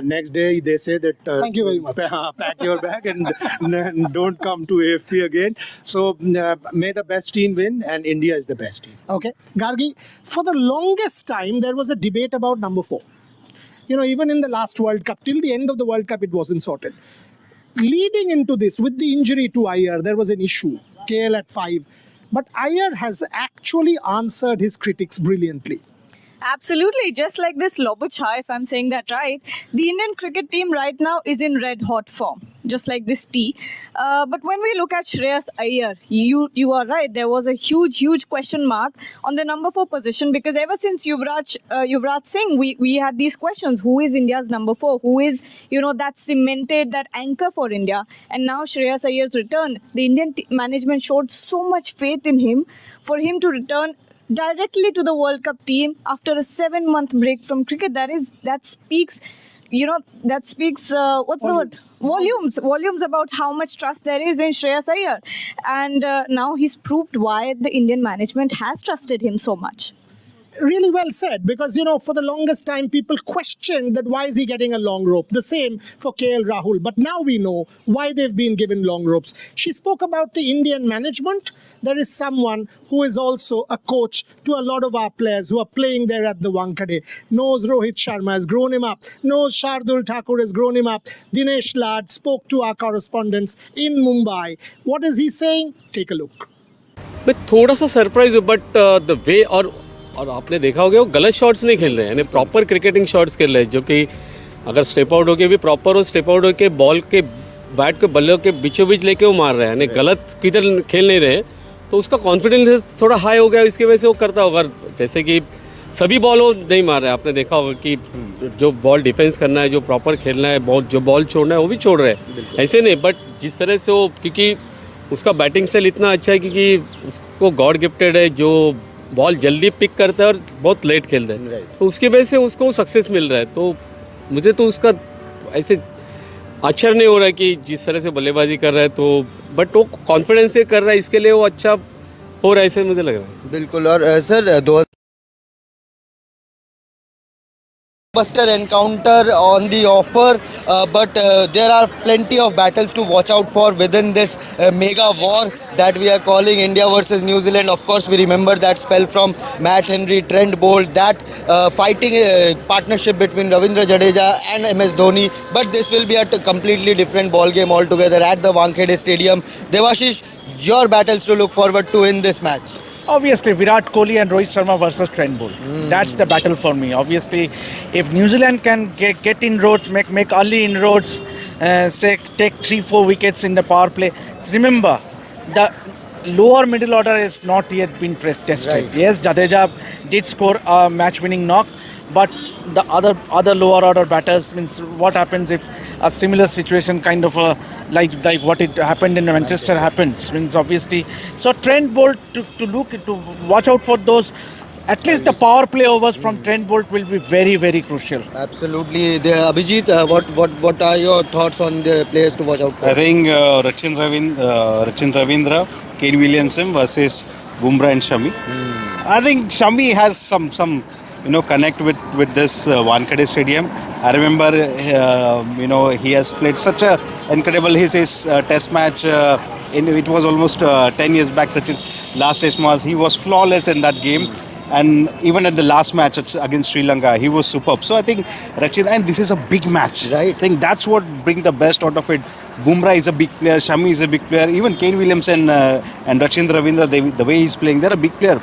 next day they say that thank you very much, pack your bag and don't come to AFP again. So may the best team win, and India is the best team. Okay, Gargi, for the longest time there was a debate about number 4. Even in the last World Cup, till the end of the World Cup, it wasn't sorted. Leading into this, with the injury to Iyer, there was an issue. KL at 5. But Iyer has actually answered his critics brilliantly. Absolutely, just like this Lobucha, if I'm saying that right, the Indian cricket team right now is in red hot form, just like this tea. But when we look at Shreyas Iyer, you are right, there was a huge question mark on the number 4 position, because ever since Yuvraj Singh, we had these questions: who is India's number 4? Who is that cemented, that anchor for India? And now Shreyas Iyer's return, the Indian management showed so much faith in him for him to return directly to the World Cup team after a 7-month break from cricket. That speaks what's the word? Volumes about how much trust there is in Shreyas Iyer. And now he's proved why the Indian management has trusted him so much. Really well said, because for the longest time people questioned that why is he getting a long rope. The same for KL Rahul, but now we know why they've been given long ropes. She spoke about the Indian management. There is someone who is also a coach to a lot of our players who are playing there at the Wankhede, knows Rohit Sharma, has grown him up, knows Shardul Thakur has grown him up. Dinesh Lad spoke to our correspondents in Mumbai. What is he saying? Take a look. मैं थोड़ा सा surprise हूँ, but the way और आपने देखा होगा वो गलत शॉट्स नहीं खेल रहे हैं, यानी प्रॉपर क्रिकेटिंग शॉट्स खेल रहे हैं, जो कि अगर स्टेप आउट होके भी प्रॉपर हो, स्टेप आउट होके बॉल के बैट के बल्ले के बीचों बीच लेके वो मार रहे हैं, यानी गलत किधर खेल नहीं रहे. तो उसका कॉन्फिडेंस थोड़ा हाई हो गया, इसकी वजह से वो करता होगा. जैसे कि सभी बॉल वो नहीं मार रहे हैं, आपने देखा होगा कि जो बॉल डिफेंस करना है, जो प्रॉपर खेलना है, जो बॉल छोड़ना है वो भी छोड़ रहे हैं, ऐसे नहीं. बट जिस तरह से वो, क्योंकि उसका बैटिंग स्टाइल इतना अच्छा है, क्योंकि उसको गॉड गिफ्टेड है, जो बॉल जल्दी पिक करता है और बहुत लेट खेलता है, तो उसकी वजह से उसको सक्सेस मिल रहा है. तो मुझे तो उसका ऐसे आश्चर्य नहीं हो रहा है कि जिस तरह से बल्लेबाजी कर रहा है, तो बट वो कॉन्फिडेंस से कर रहा है, इसके लिए वो अच्छा हो रहा है, ऐसे मुझे लग रहा है. बिल्कुल. और sir buster encounter on the offer, but there are plenty of battles to watch out for within this mega war that we are calling India versus New Zealand. Of course, we remember that spell from Matt Henry, Trent Bolt, that fighting partnership between Ravindra Jadeja and MS Dhoni. But this will be a completely different ball game altogether at the Wankhede Stadium. Devashish, your battles to look forward to in this match? Obviously, Virat Kohli and Rohit Sharma versus Trent Bolt. That's the battle for me. Obviously, if New Zealand can get inroads, make early inroads, say take 3-4 wickets in the power play. Remember, the lower middle order has not yet been tested. Right. Yes, Jadeja did score a match-winning knock, but the other lower order batters, means what happens if a similar situation kind of like what it happened in Manchester happens, means obviously. So Trent Bolt to watch out for those. At least the power play overs from Trent Bolt will be very, very crucial. Absolutely. Abhijit, what are your thoughts on the players to watch out for? I think Rachin Ravindra, Kane Williamson versus Bumrah and Shami. I think Shami has some connect with this Wankhede Stadium. I remember he has played such a incredible his test match. It was almost 10 years back. Such his last test match, he was flawless in that game. And even at the last match against Sri Lanka, he was superb. So I think Rachid, and this is a big match. Right. I think that's what brings the best out of it. Bumrah is a big player, Shami is a big player, even Kane Williamson and Rachin Ravindra, the way he's playing, they're a big player.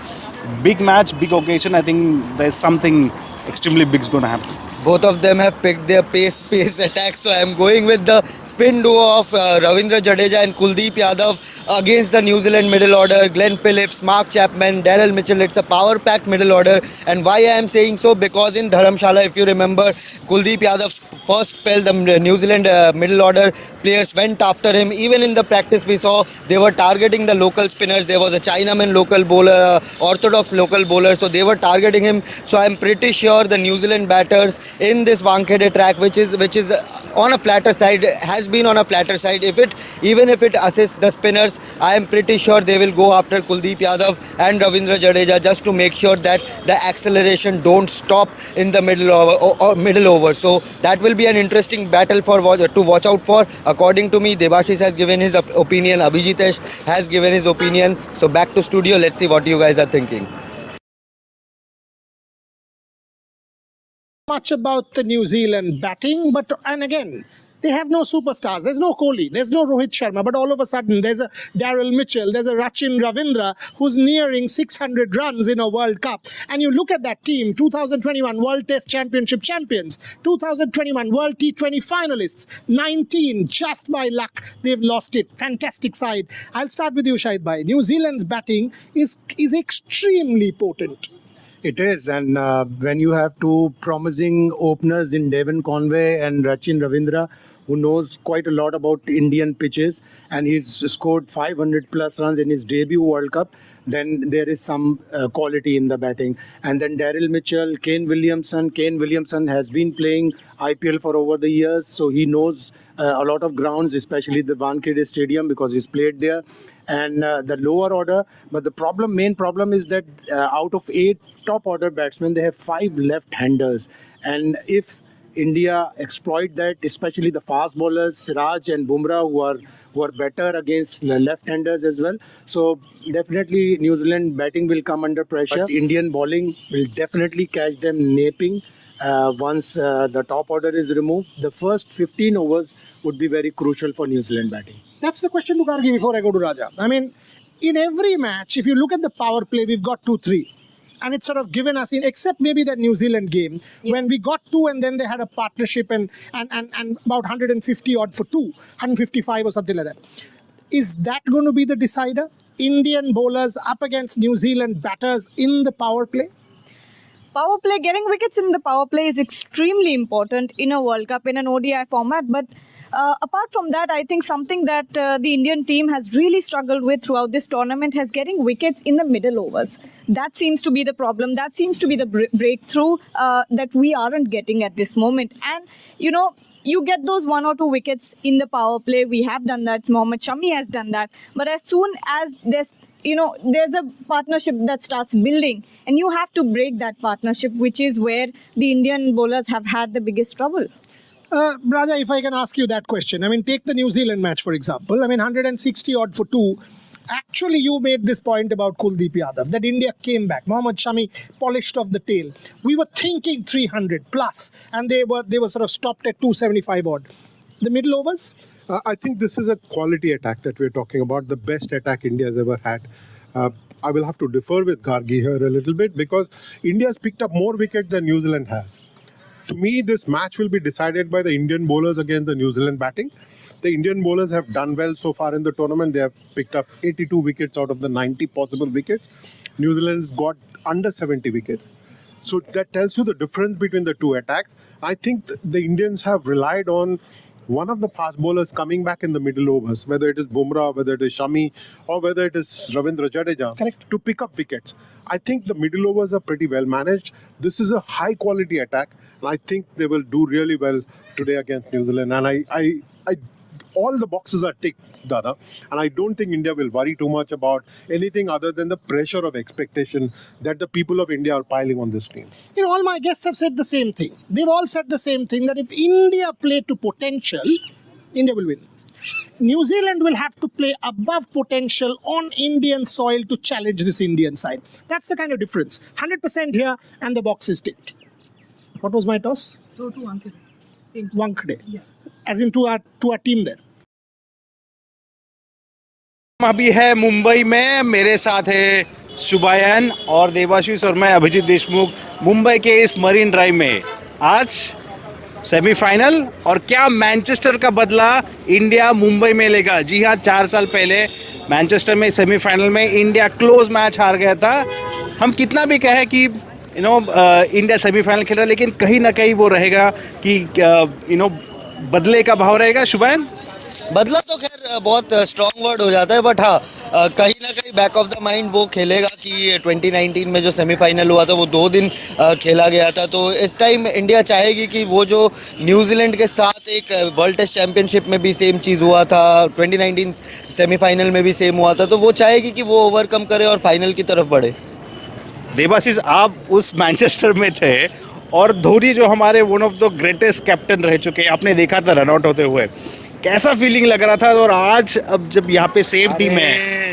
Big match, big occasion. I think there's something extremely big is going to happen. Both of them have picked their pace attacks, so I'm going with the spin duo of Ravindra Jadeja and Kuldeep Yadav against the New Zealand middle order, Glenn Phillips, Mark Chapman, Daryl Mitchell. It's a power-packed middle order, and why I am saying so, because in Dharamshala, if you remember, Kuldeep Yadav's first spell, the New Zealand middle order players went after him. Even in the practice we saw, they were targeting the local spinners. There was a Chinaman local bowler, orthodox local bowler, so they were targeting him. So I'm pretty sure the New Zealand batters in this Wankhede track, which is on a flatter side, has been on a flatter side. Even if it assists the spinners, I am pretty sure they will go after Kuldeep Yadav and Ravindra Jadeja just to make sure that the acceleration don't stop in the middle over. So that will be an interesting battle to watch out for. According to me, Debashish has given his opinion, Abhijitesh has given his opinion. So back to studio, let's see what you guys are thinking. Much about the New Zealand batting, and again, they have no superstars. There's no Kohli, there's no Rohit Sharma, but all of a sudden there's a Daryl Mitchell, there's a Rachin Ravindra who's nearing 600 runs in a World Cup. And you look at that team, 2021 World Test Championship champions, 2021 World T20 finalists, 19 just by luck they've lost it. Fantastic side. I'll start with you, Shahid Bhai. New Zealand's batting is extremely potent. It is, and when you have two promising openers in Devon Conway and Rachin Ravindra, who knows quite a lot about Indian pitches, and he's scored 500 plus runs in his debut World Cup, then there is some quality in the batting. And then Daryl Mitchell, Kane Williamson has been playing IPL for over the years, so he knows a lot of grounds, especially the Wankhede Stadium, because he's played there. And the lower order, but the main problem is that out of 8 top order batsmen, they have 5 left-handers. And if India exploit that, especially the fast bowlers, Siraj and Bumrah, who are better against left-handers as well. So definitely New Zealand batting will come under pressure. But Indian bowling will definitely catch them napping. Once the top order is removed, the first 15 overs would be very crucial for New Zealand batting. That's the question to Gargi before I go to Raja. I mean, in every match, if you look at the power play, we've got 2-3. And it's sort of given us, except maybe that New Zealand game, when we got 2 and then they had a partnership and about 150 odd for 2, 155 or something like that. Is that going to be the decider? Indian bowlers up against New Zealand batters in the power play? Power play, getting wickets in the power play is extremely important in a World Cup, in an ODI format. But apart from that, I think something that the Indian team has really struggled with throughout this tournament has getting wickets in the middle overs. That seems to be the problem. That seems to be the breakthrough that we aren't getting at this moment. And, you get those 1 or 2 wickets in the power play. We have done that. Mohammad Shami has done that. But as soon as there's a partnership that starts building, and you have to break that partnership, which is where the Indian bowlers have had the biggest trouble. Raja, if I can ask you that question. I mean, take the New Zealand match, for example. I mean, 160 odd for 2. Actually, you made this point about Kuldeep Yadav, that India came back. Mohammad Shami polished off the tail. We were thinking 300 plus, and they were sort of stopped at 275 odd. The middle overs, I think this is a quality attack that we're talking about, the best attack India has ever had. I will have to differ with Gargi here a little bit because India has picked up more wickets than New Zealand has. To me, this match will be decided by the Indian bowlers against the New Zealand batting. The Indian bowlers have done well so far in the tournament. They have picked up 82 wickets out of the 90 possible wickets. New Zealand's got under 70 wickets. So that tells you the difference between the two attacks. I think the Indians have relied on one of the fast bowlers coming back in the middle overs, whether it is Bumrah, whether it is Shami, or whether it is Ravindra Jadeja, correct, to pick up wickets. I think the middle overs are pretty well managed. This is a high quality attack, and I think they will do really well today against New Zealand. And I all the boxes are ticked, Dada, and I don't think India will worry too much about anything other than the pressure of expectation that the people of India are piling on this team. You know, all my guests have said the same thing. They've all said the same thing, that if India play to potential, India will win. New Zealand will have to play above potential on Indian soil to challenge this Indian side. That's the kind of difference. 100% here, and the box is ticked. What was my toss? So to Wankhede. Wankhede. Yeah. As in to our team there. अभी है मुंबई में, मेरे साथ है शुभायन और देवाशीष और मैं अभिजीत देशमुख मुंबई के इस मरीन ड्राइव में। आज सेमीफाइनल, और क्या मैनचेस्टर का बदला इंडिया मुंबई में लेगा। जी हाँ, 4 साल पहले मैनचेस्टर में सेमीफाइनल में इंडिया क्लोज मैच हार गया था। हम कितना भी कहें कि इंडिया सेमीफाइनल खेल रहा है, लेकिन कहीं ना कहीं वो रहेगा कि बदले का भाव रहेगा। शुभायन, बदला तो खैर बहुत स्ट्रॉन्ग वर्ड हो जाता है, बट हाँ कहीं ना कहीं बैक ऑफ द माइंड वो खेलेगा कि 2019 में जो सेमीफाइनल हुआ था वो 2 दिन खेला गया था। तो इस टाइम इंडिया चाहेगी कि वो जो न्यूजीलैंड के साथ एक वर्ल्ड टेस्ट चैंपियनशिप में भी सेम चीज़ हुआ था, 2019 सेमीफाइनल में भी सेम हुआ था, तो वो चाहेगी कि वो ओवरकम करे और फाइनल की तरफ बढ़े। देवाशीष, आप उस मैनचेस्टर में थे और धोनी जो हमारे one of the greatest captain रह चुके हैं, आपने देखा था रन आउट होते हुए, कैसा फीलिंग लग रहा था? और आज अब जब यहाँ पे सेम टीम है,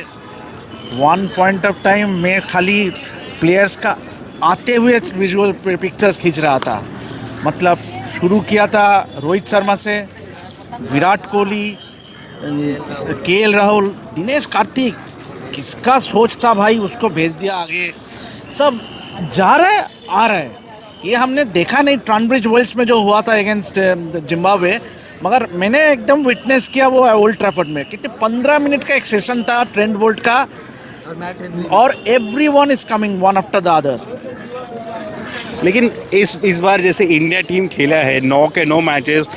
वन पॉइंट ऑफ टाइम में खाली प्लेयर्स का आते हुए विजुअल पिक्चर्स खींच रहा था। मतलब शुरू किया था रोहित शर्मा से, विराट कोहली, केएल राहुल, दिनेश कार्तिक, किसका सोच था भाई, उसको भेज दिया आगे। सब जा रहे आ रहे, ये हमने देखा नहीं ट्रांसब्रिज वेल्स में जो हुआ था अगेंस्ट जिम्बाब्वे, मगर मैंने एकदम विटनेस किया वो ओल्ड ट्रैफर्ड में। कितने 15 मिनट का एक सेशन था ट्रेंट बोल्ट का, और everyone is coming one after the other. लेकिन इस बार जैसे इंडिया टीम खेला है 9 के 9 मैचेस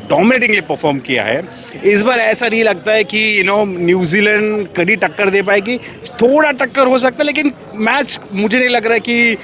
डोमिनेटिंगली परफॉर्म किया है, इस बार ऐसा नहीं लगता है कि न्यूजीलैंड कभी टक्कर दे पाएगी। थोड़ा टक्कर हो सकता है, लेकिन मैच मुझे नहीं लग रहा है कि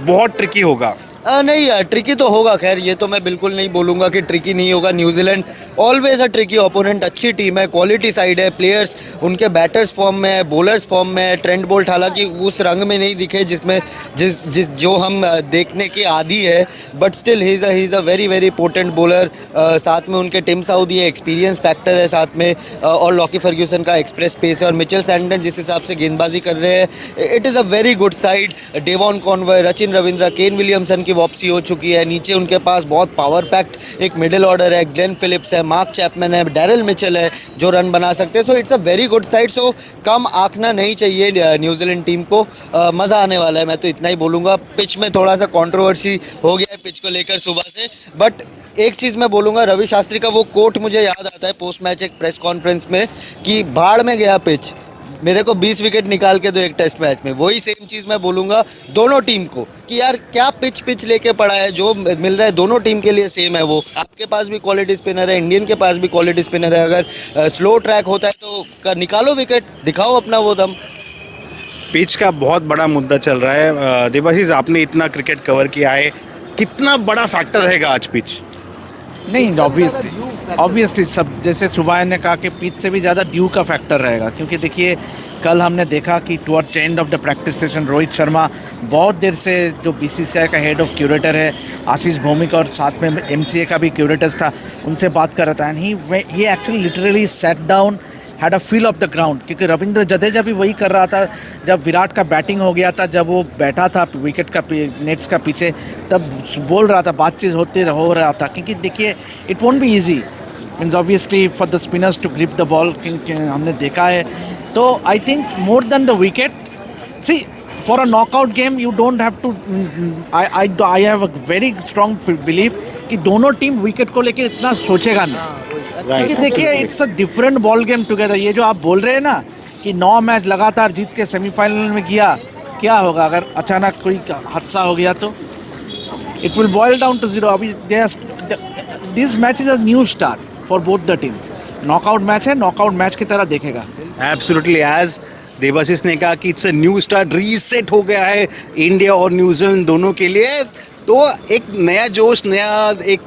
बहुत ट्रिकी होगा। नहीं ट्रिकी तो होगा, खैर ये तो मैं बिल्कुल नहीं बोलूँगा कि ट्रिकी नहीं होगा। New Zealand always a tricky opponent, अच्छी टीम है, क्वालिटी साइड है, प्लेयर्स उनके बैटर्स फॉर्म में है, बॉलर्स फॉर्म में है। ट्रेंट बोल्ट हालांकि उस रंग में नहीं दिखे जिसमें जिस जो हम देखने के आदी है, but still he is a very very potent bowler. साथ में उनके टिम साउदी है, एक्सपीरियंस फैक्टर है साथ में, और लॉकी फर्ग्यूसन का एक्सप्रेस पेस है, और मिचेल सैंटनर जिस हिसाब से गेंदबाजी कर रहे हैं, it is a very good side. Devon Conway, Rachin Ravindra, Kane Williamson की वापसी हो चुकी है। नीचे उनके पास बहुत पावर पैक्ड एक मिडिल ऑर्डर है, ग्लेन फिलिप्स है, मार्क चैपमैन है, डैरिल मिचेल है जो रन बना सकते हैं। So it's a very good side. So कम आंकना नहीं चाहिए न्यूजीलैंड टीम को, मज़ा आने वाला है, मैं तो इतना ही बोलूँगा। पिच में थोड़ा सा कंट्रोवर्सी हो गया है पिच को लेकर सुबह से, बट एक चीज़ मैं बोलूँगा, रवि शास्त्री का वो कोट मुझे याद आता है पोस्ट मैच एक प्रेस कॉन्फ्रेंस में कि भाड़ में गया पिच, मेरे को 20 विकेट निकाल के दो एक टेस्ट मैच में। वही सेम चीज़ मैं बोलूँगा दोनों टीम को कि यार क्या पिच लेके पड़ा है, जो मिल रहा है दोनों टीम के लिए सेम है। वो आपके पास भी क्वालिटी स्पिनर है, इंडियन के पास भी क्वालिटी स्पिनर है, अगर स्लो ट्रैक होता है तो निकालो विकेट, दिखाओ अपना वो दम। पिच का बहुत बड़ा मुद्दा चल रहा है। देवाशीष, आपने इतना क्रिकेट कवर किया है, कितना बड़ा फैक्टर रहेगा आज पिच? नहीं, ऑब्वियसली सब जैसे सुबह ने कहा कि पिच से भी ज़्यादा ड्यू का फैक्टर रहेगा, क्योंकि देखिए कल हमने देखा कि towards end of the practice session Rohit Sharma बहुत देर से, जो बीसीसीआई का हेड ऑफ क्यूरेटर है आशीष भौमिक, और साथ में एमसीए का भी क्यूरेटर था, उनसे बात कर रहा था, and he actually literally set down, had a feel of the ground. क्योंकि रविंद्र जडेजा भी वही कर रहा था जब विराट का बैटिंग हो गया था, जब वो बैठा था विकेट का नेट्स का पीछे, तब बोल रहा था, बातचीत हो रहा था, क्योंकि देखिए it won't be easy. Means obviously for the spinners to grip the ball, हमने देखा है. So I think more than the wicket, see, for a knockout game you don't have to. I have a very strong belief कि दोनों team wicket को लेके इतना सोचेगा नहीं. क्योंकि देखिए it's a different ball game together. ये जो आप बोल रहे हैं ना कि 9 मैच लगातार जीत के सेमीफाइनल में गया, क्या होगा अगर अचानक कोई हादसा हो गया तो? It will boil down to zero. अभी this match is a new start for both the teams. Knockout match है, knockout match की तरह देखेगा. एब्सोल्युटली, एज देवाशीष ने कहा कि it's a new start, reset हो गया है इंडिया और न्यूजीलैंड दोनों के लिए. तो एक नया जोश, नया एक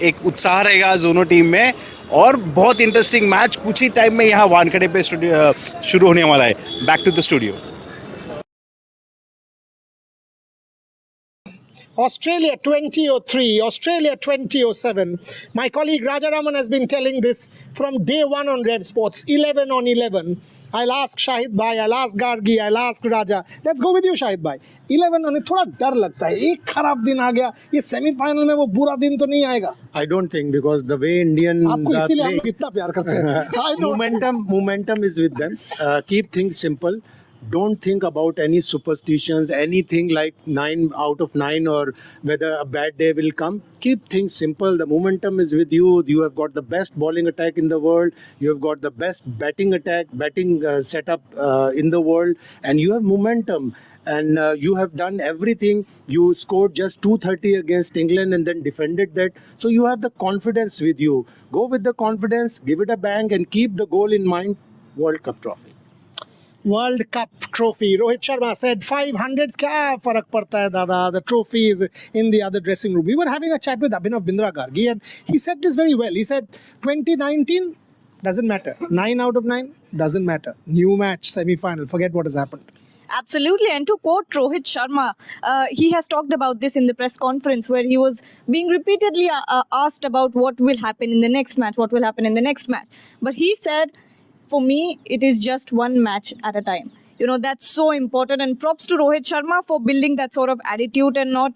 एक उत्साह रहेगा दोनों टीम में. और बहुत इंटरेस्टिंग मैच कुछ ही टाइम में यहाँ वानखेड़े पे शुरू होने वाला है. Back to the studio. Australia 2003, Australia 2007. My colleague Rajaraman has been telling this from day one on Rev Sports, 11 on 11. I'll ask Shahid Bhai, I'll ask Gargi, I'll ask Raja. Let's go with you, Shahid Bhai. 11 on थोड़ा डर लगता है. एक खराब दिन आ गया, ये semifinal में वो बुरा दिन तो नहीं आएगा. I don't think, because the way Indians आपको are इसीलिए हम playing, लोग इतना प्यार करते हैं. momentum is with them. Keep things simple. Don't think about any superstitions, anything like 9 out of 9 or whether a bad day will come. Keep things simple. The momentum is with you. You have got the best bowling attack in the world. You have got the best batting setup in the world, and you have momentum. And you have done everything. You scored just 230 against England and then defended that. So you have the confidence with you. Go with the confidence, give it a bang, and keep the goal in mind. World Cup trophy. World Cup trophy. Rohit Sharma said 500 क्या फर्क पड़ता है दादा. The trophy is in the other dressing room. We were having a chat with Abhinav Bindra Gargi and he said this very well. He said 2019 doesn't matter. 9 out of 9 doesn't matter. New match, semi-final. Forget what has happened. Absolutely. And to quote Rohit Sharma, he has talked about this in the press conference where he was being repeatedly asked about what will happen in the next match, what will happen in the next match. But he said, for me, it is just one match at a time. You know, that's so important. And props to Rohit Sharma for building that sort of attitude and not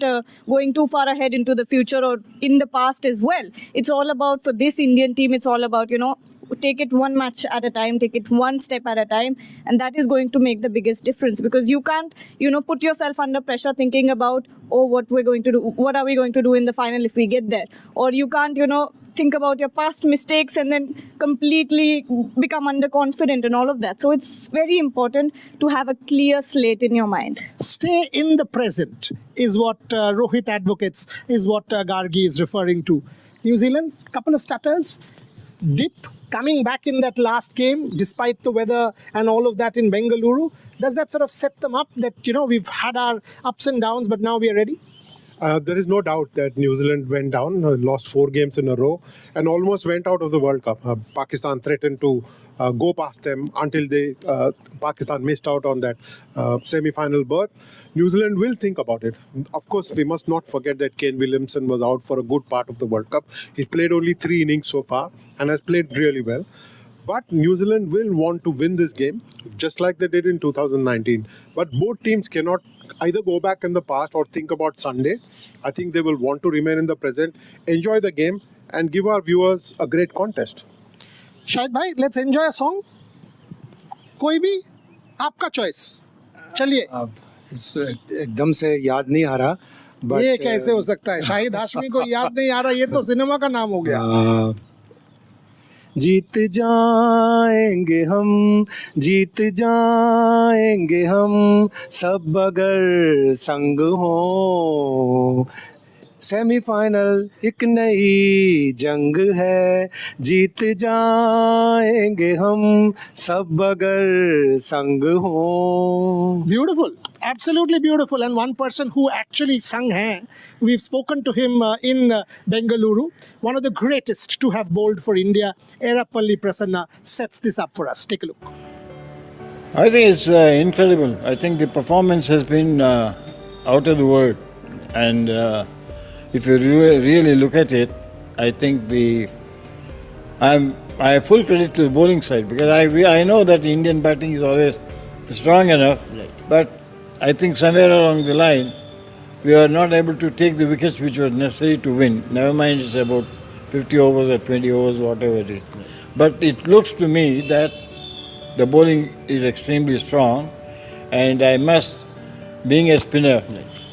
going too far ahead into the future or in the past as well. It's all about, for this Indian team, it's all about, take it one match at a time, take it one step at a time. And that is going to make the biggest difference because you can't, put yourself under pressure thinking about, what we're going to do, what are we going to do in the final if we get there? Or you can't, think about your past mistakes and then completely become underconfident and all of that. So it's very important to have a clear slate in your mind. Stay in the present is what Rohit advocates, is what Gargi is referring to. New Zealand, couple of stutters. Dip coming back in that last game despite the weather and all of that in Bengaluru. Does that sort of set them up that, we've had our ups and downs, but now we are ready? There is no doubt that New Zealand went down, lost 4 games in a row, and almost went out of the World Cup. Pakistan threatened to go past them until Pakistan missed out on that semi-final berth. New Zealand will think about it. Of course, we must not forget that Kane Williamson was out for a good part of the World Cup. He played only 3 innings so far and has played really well. But New Zealand will want to win this game, just like they did in 2019. But both teams cannot either go back in the past or think about Sunday. I think they will want to remain in the present, enjoy the game, and give our viewers a great contest. Shahid bhai, let's enjoy a song. कोई भी आपका choice. चलिए. एकदम से याद नहीं आ रहा. ये कैसे हो सकता है? शाहिद हाशमी को याद नहीं आ रहा, ये तो सिनेमा का नाम हो गया. जीत जाएंगे हम सब अगर संग हो. सेमीफाइनल एक नई जंग है, जीत जाएंगे हम सब अगर संग हो. Beautiful, absolutely beautiful. And one person who actually sung hai, we've spoken to him in Bengaluru. One of the greatest to have bowled for India, Erapalli Prasanna, sets this up for us. Take a look. I think it's incredible. I think the performance has been out of the world. And if you really look at it, I think I have full credit to the bowling side because I know that the Indian batting is always strong enough, but I think somewhere along the line we are not able to take the wickets which were necessary to win. Never mind it's about 50 overs or 20 overs, whatever it is. But it looks to me that the bowling is extremely strong, and I must, being a spinner,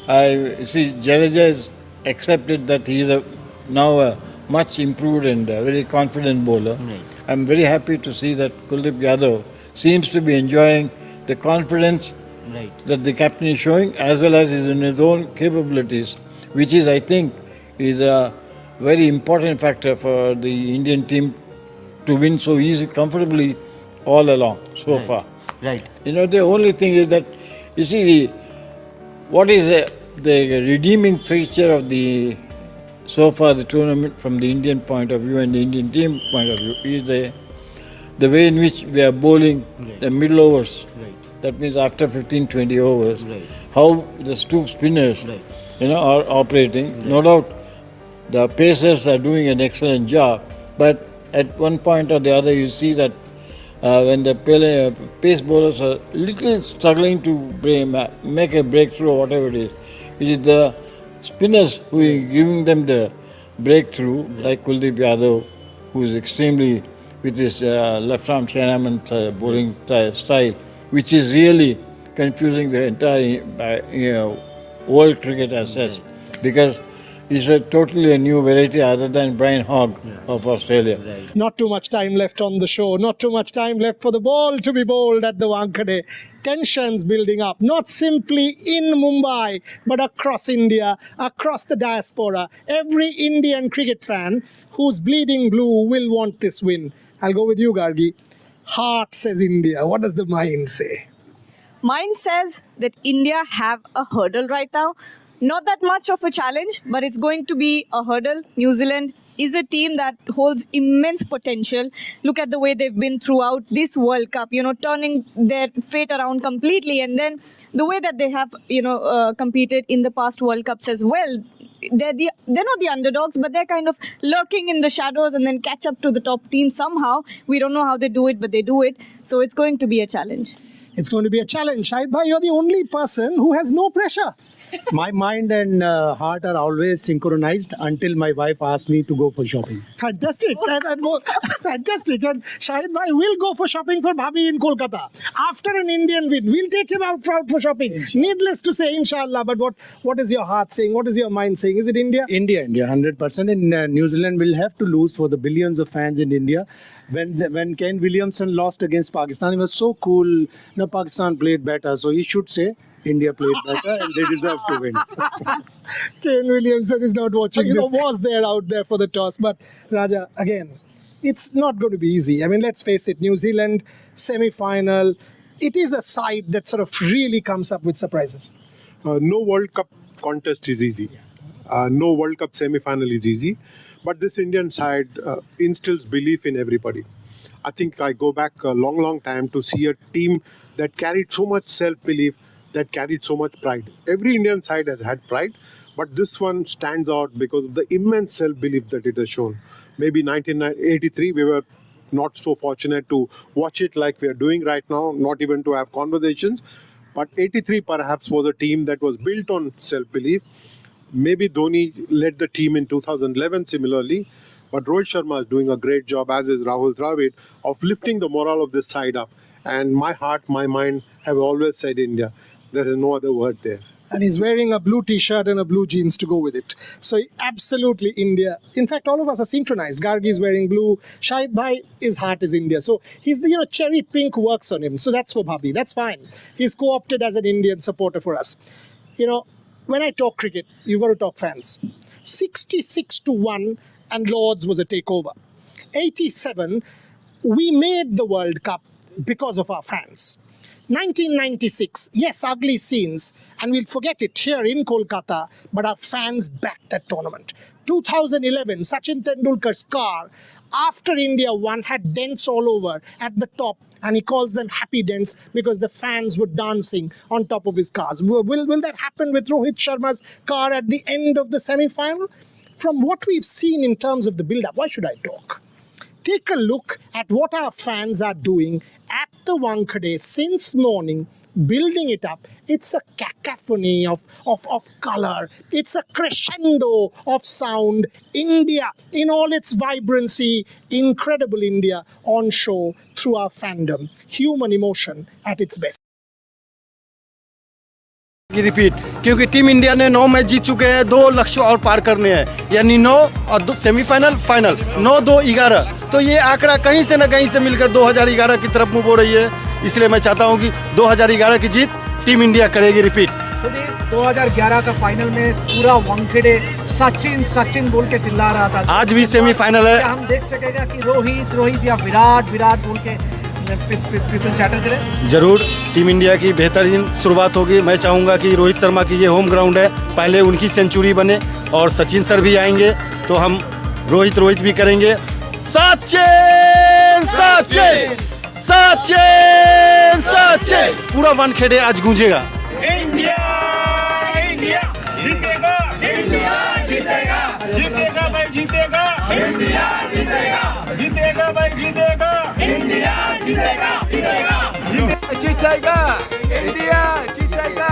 I see Jadeja has accepted that he is now a much improved and very confident bowler. I'm very happy to see that Kuldeep Yadav seems to be enjoying the confidence that the captain is showing, as well as is in his own capabilities, which is, I think, is a very important factor for the Indian team to win so easy, comfortably all along so far. Right. The only thing is that, you see, what is the redeeming feature of the so far the tournament from the Indian point of view and the Indian team point of view is the way in which we are bowling the middle overs. That means after 15, 20 overs, how the two spinners, are operating. No doubt, the pacers are doing an excellent job, but at one point or the other, you see that when the pace bowlers are little struggling to make a breakthrough or whatever it is the spinners who are giving them the breakthrough, like Kuldeep Yadav, who is extremely, with his left arm Chinaman bowling style, which is really confusing the entire world cricket as such, because he's totally a new variety other than Brian Hogg of Australia. Not too much time left on the show. Not too much time left for the ball to be bowled at the Wankhede. Tensions building up, not simply in Mumbai, but across India, across the diaspora. Every Indian cricket fan who's bleeding blue will want this win. I'll go with you, Gargi. Heart says India. What does the mind say? Mine says that India have a hurdle right now. Not that much of a challenge, but it's going to be a hurdle. New Zealand is a team that holds immense potential. Look at the way they've been throughout this World Cup, turning their fate around completely. And then the way that they have, competed in the past World Cups as well. They're not the underdogs, but they're kind of lurking in the shadows and then catch up to the top team somehow. We don't know how they do it, but they do it. So it's going to be a challenge. It's going to be a challenge. Shahid Bhai, you're the only person who has no pressure. My mind and heart are always synchronized until my wife asks me to go for shopping. Fantastic. Fantastic. And Shahid Bhai will go for shopping for Bhabhi in Kolkata. After an Indian win, we'll take him out for shopping. Needless to say, inshallah. But what is your heart saying? What is your mind saying? Is it India? India, 100%. And New Zealand will have to lose for the billions of fans in India. When Ken Williamson lost against Pakistan, it was so cool. Pakistan played better. So he should say, India played better and they deserve to win. Kane Williamson is not watching this. Was there out there for the toss. But Raja, again, it's not going to be easy. I mean, let's face it, New Zealand, semi-final, it is a side that sort of really comes up with surprises. No World Cup contest is easy. No World Cup semi-final is easy. But this Indian side instills belief in everybody. I think I go back a long, long time to see a team that carried so much self-belief, that carried so much pride. Every Indian side has had pride, but this one stands out because of the immense self-belief that it has shown. Maybe 1983, we were not so fortunate to watch it like we are doing right now, not even to have conversations. But 83 perhaps was a team that was built on self-belief. Maybe Dhoni led the team in 2011 similarly, but Rohit Sharma is doing a great job, as is Rahul Dravid, of lifting the morale of this side up. And my heart, my mind have always said India. There is no other word there. And he's wearing a blue t-shirt and a blue jeans to go with it. So absolutely India. In fact, all of us are synchronized. Gargi is wearing blue. Shahid Bhai, his heart is India. So he's the, cherry pink works on him. So that's for Bhabhi. That's fine. He's co-opted as an Indian supporter for us. When I talk cricket, you've got to talk fans. 66-1 and Lords was a takeover. 87, we made the World Cup because of our fans. 1996, yes, ugly scenes, and we'll forget it here in Kolkata, but our fans backed that tournament. 2011, Sachin Tendulkar's car, after India won, had dents all over at the top, and he calls them happy dents because the fans were dancing on top of his cars. Will that happen with Rohit Sharma's car at the end of the semi-final? From what we've seen in terms of the build-up, why should I talk? take a look at what our fans are doing at the Wankhede since morning, building it up. It's a cacophony of color. It's a crescendo of sound. India in all its vibrancy, incredible India on show through our fandom. Human emotion at its best. Repeat, क्योंकि team India ने 9 match जीत चुके हैं, 2 लक्ष्य और पार करने हैं, यानी 9 और सेमीफाइनल फाइनल 9-2-11। तो ये आंकड़ा कहीं से न कहीं से मिलकर 2011 की तरफ मूव हो रही है। इसलिए मैं चाहता हूं कि 2011 की जीत टीम इंडिया करेगी। रिपीट, 2011 का फाइनल में पूरा वानखेड़े सचिन सचिन बोल के चिल्ला रहा था। आज भी सेमीफाइनल है। हम देख सकेगा कि रोहित रोहित या विराट विराट बोल के पीपल चैटर करें। जरूर टीम इंडिया की बेहतरीन शुरुआत होगी। मैं चाहूँगा कि रोहित शर्मा की ये होम ग्राउंड है, पहले उनकी सेंचुरी बने और सचिन सर भी आएंगे तो हम रोहित भी करेंगे। सचिन सचिन सचिन सचिन पूरा वानखेड़े आज गूंजेगा। इंडिया इंडिया जीतेगा, इंडिया जीतेगा, जीतेगा भाई जीतेगा, इंडिया जीतेगा, जीतेगा भाई जीतेगा, इंडिया जीतेगा, जीतेगा, जीतेगा, इंडिया जीतेगा।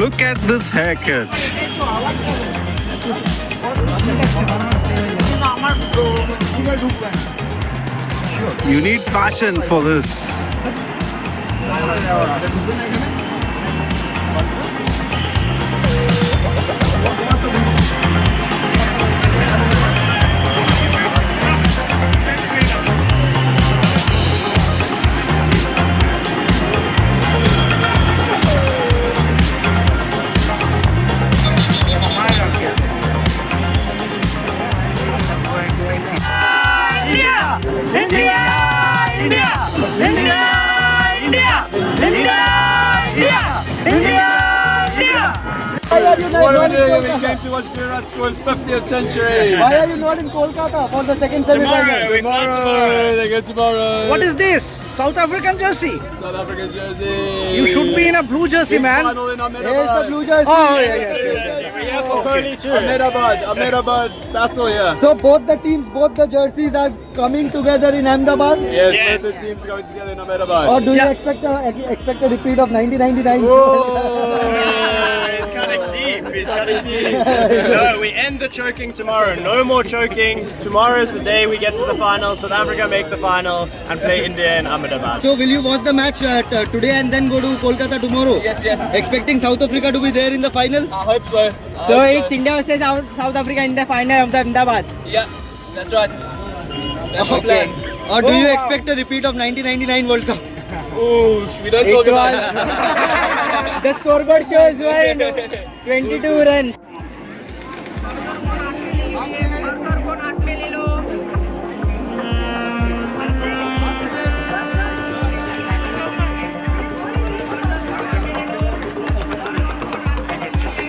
Look at this haircut. You need passion for this. What are we doing? We came to watch Virat score his 50th century. Why are you not in Kolkata for the second semi-final? Tomorrow. They go tomorrow. What is this? South African jersey? South African jersey. You should be in a blue jersey, man. Final in Ahmedabad. Here's the blue jersey. Oh, yes. We have Kohli too. Ahmedabad battle here. So both the teams, both the jerseys are coming together in Ahmedabad? Yes, both the teams going together in Ahmedabad. Or do you expect a repeat of 1999? He's cutting deep. He's cutting deep. No, we end the choking tomorrow. No more choking. Tomorrow is the day we get to the final. South Africa make the final and play India in Ahmedabad. So will you watch the match today and then go to Kolkata tomorrow? Yes. Expecting South Africa to be there in the final? I hope so. So it's India versus South Africa in the final of the Ahmedabad. Yeah, that's right. That's the plan. Or do you expect a repeat of 1999 World Cup? Oh, we don't talk about it. The scoreboard shows 22 runs.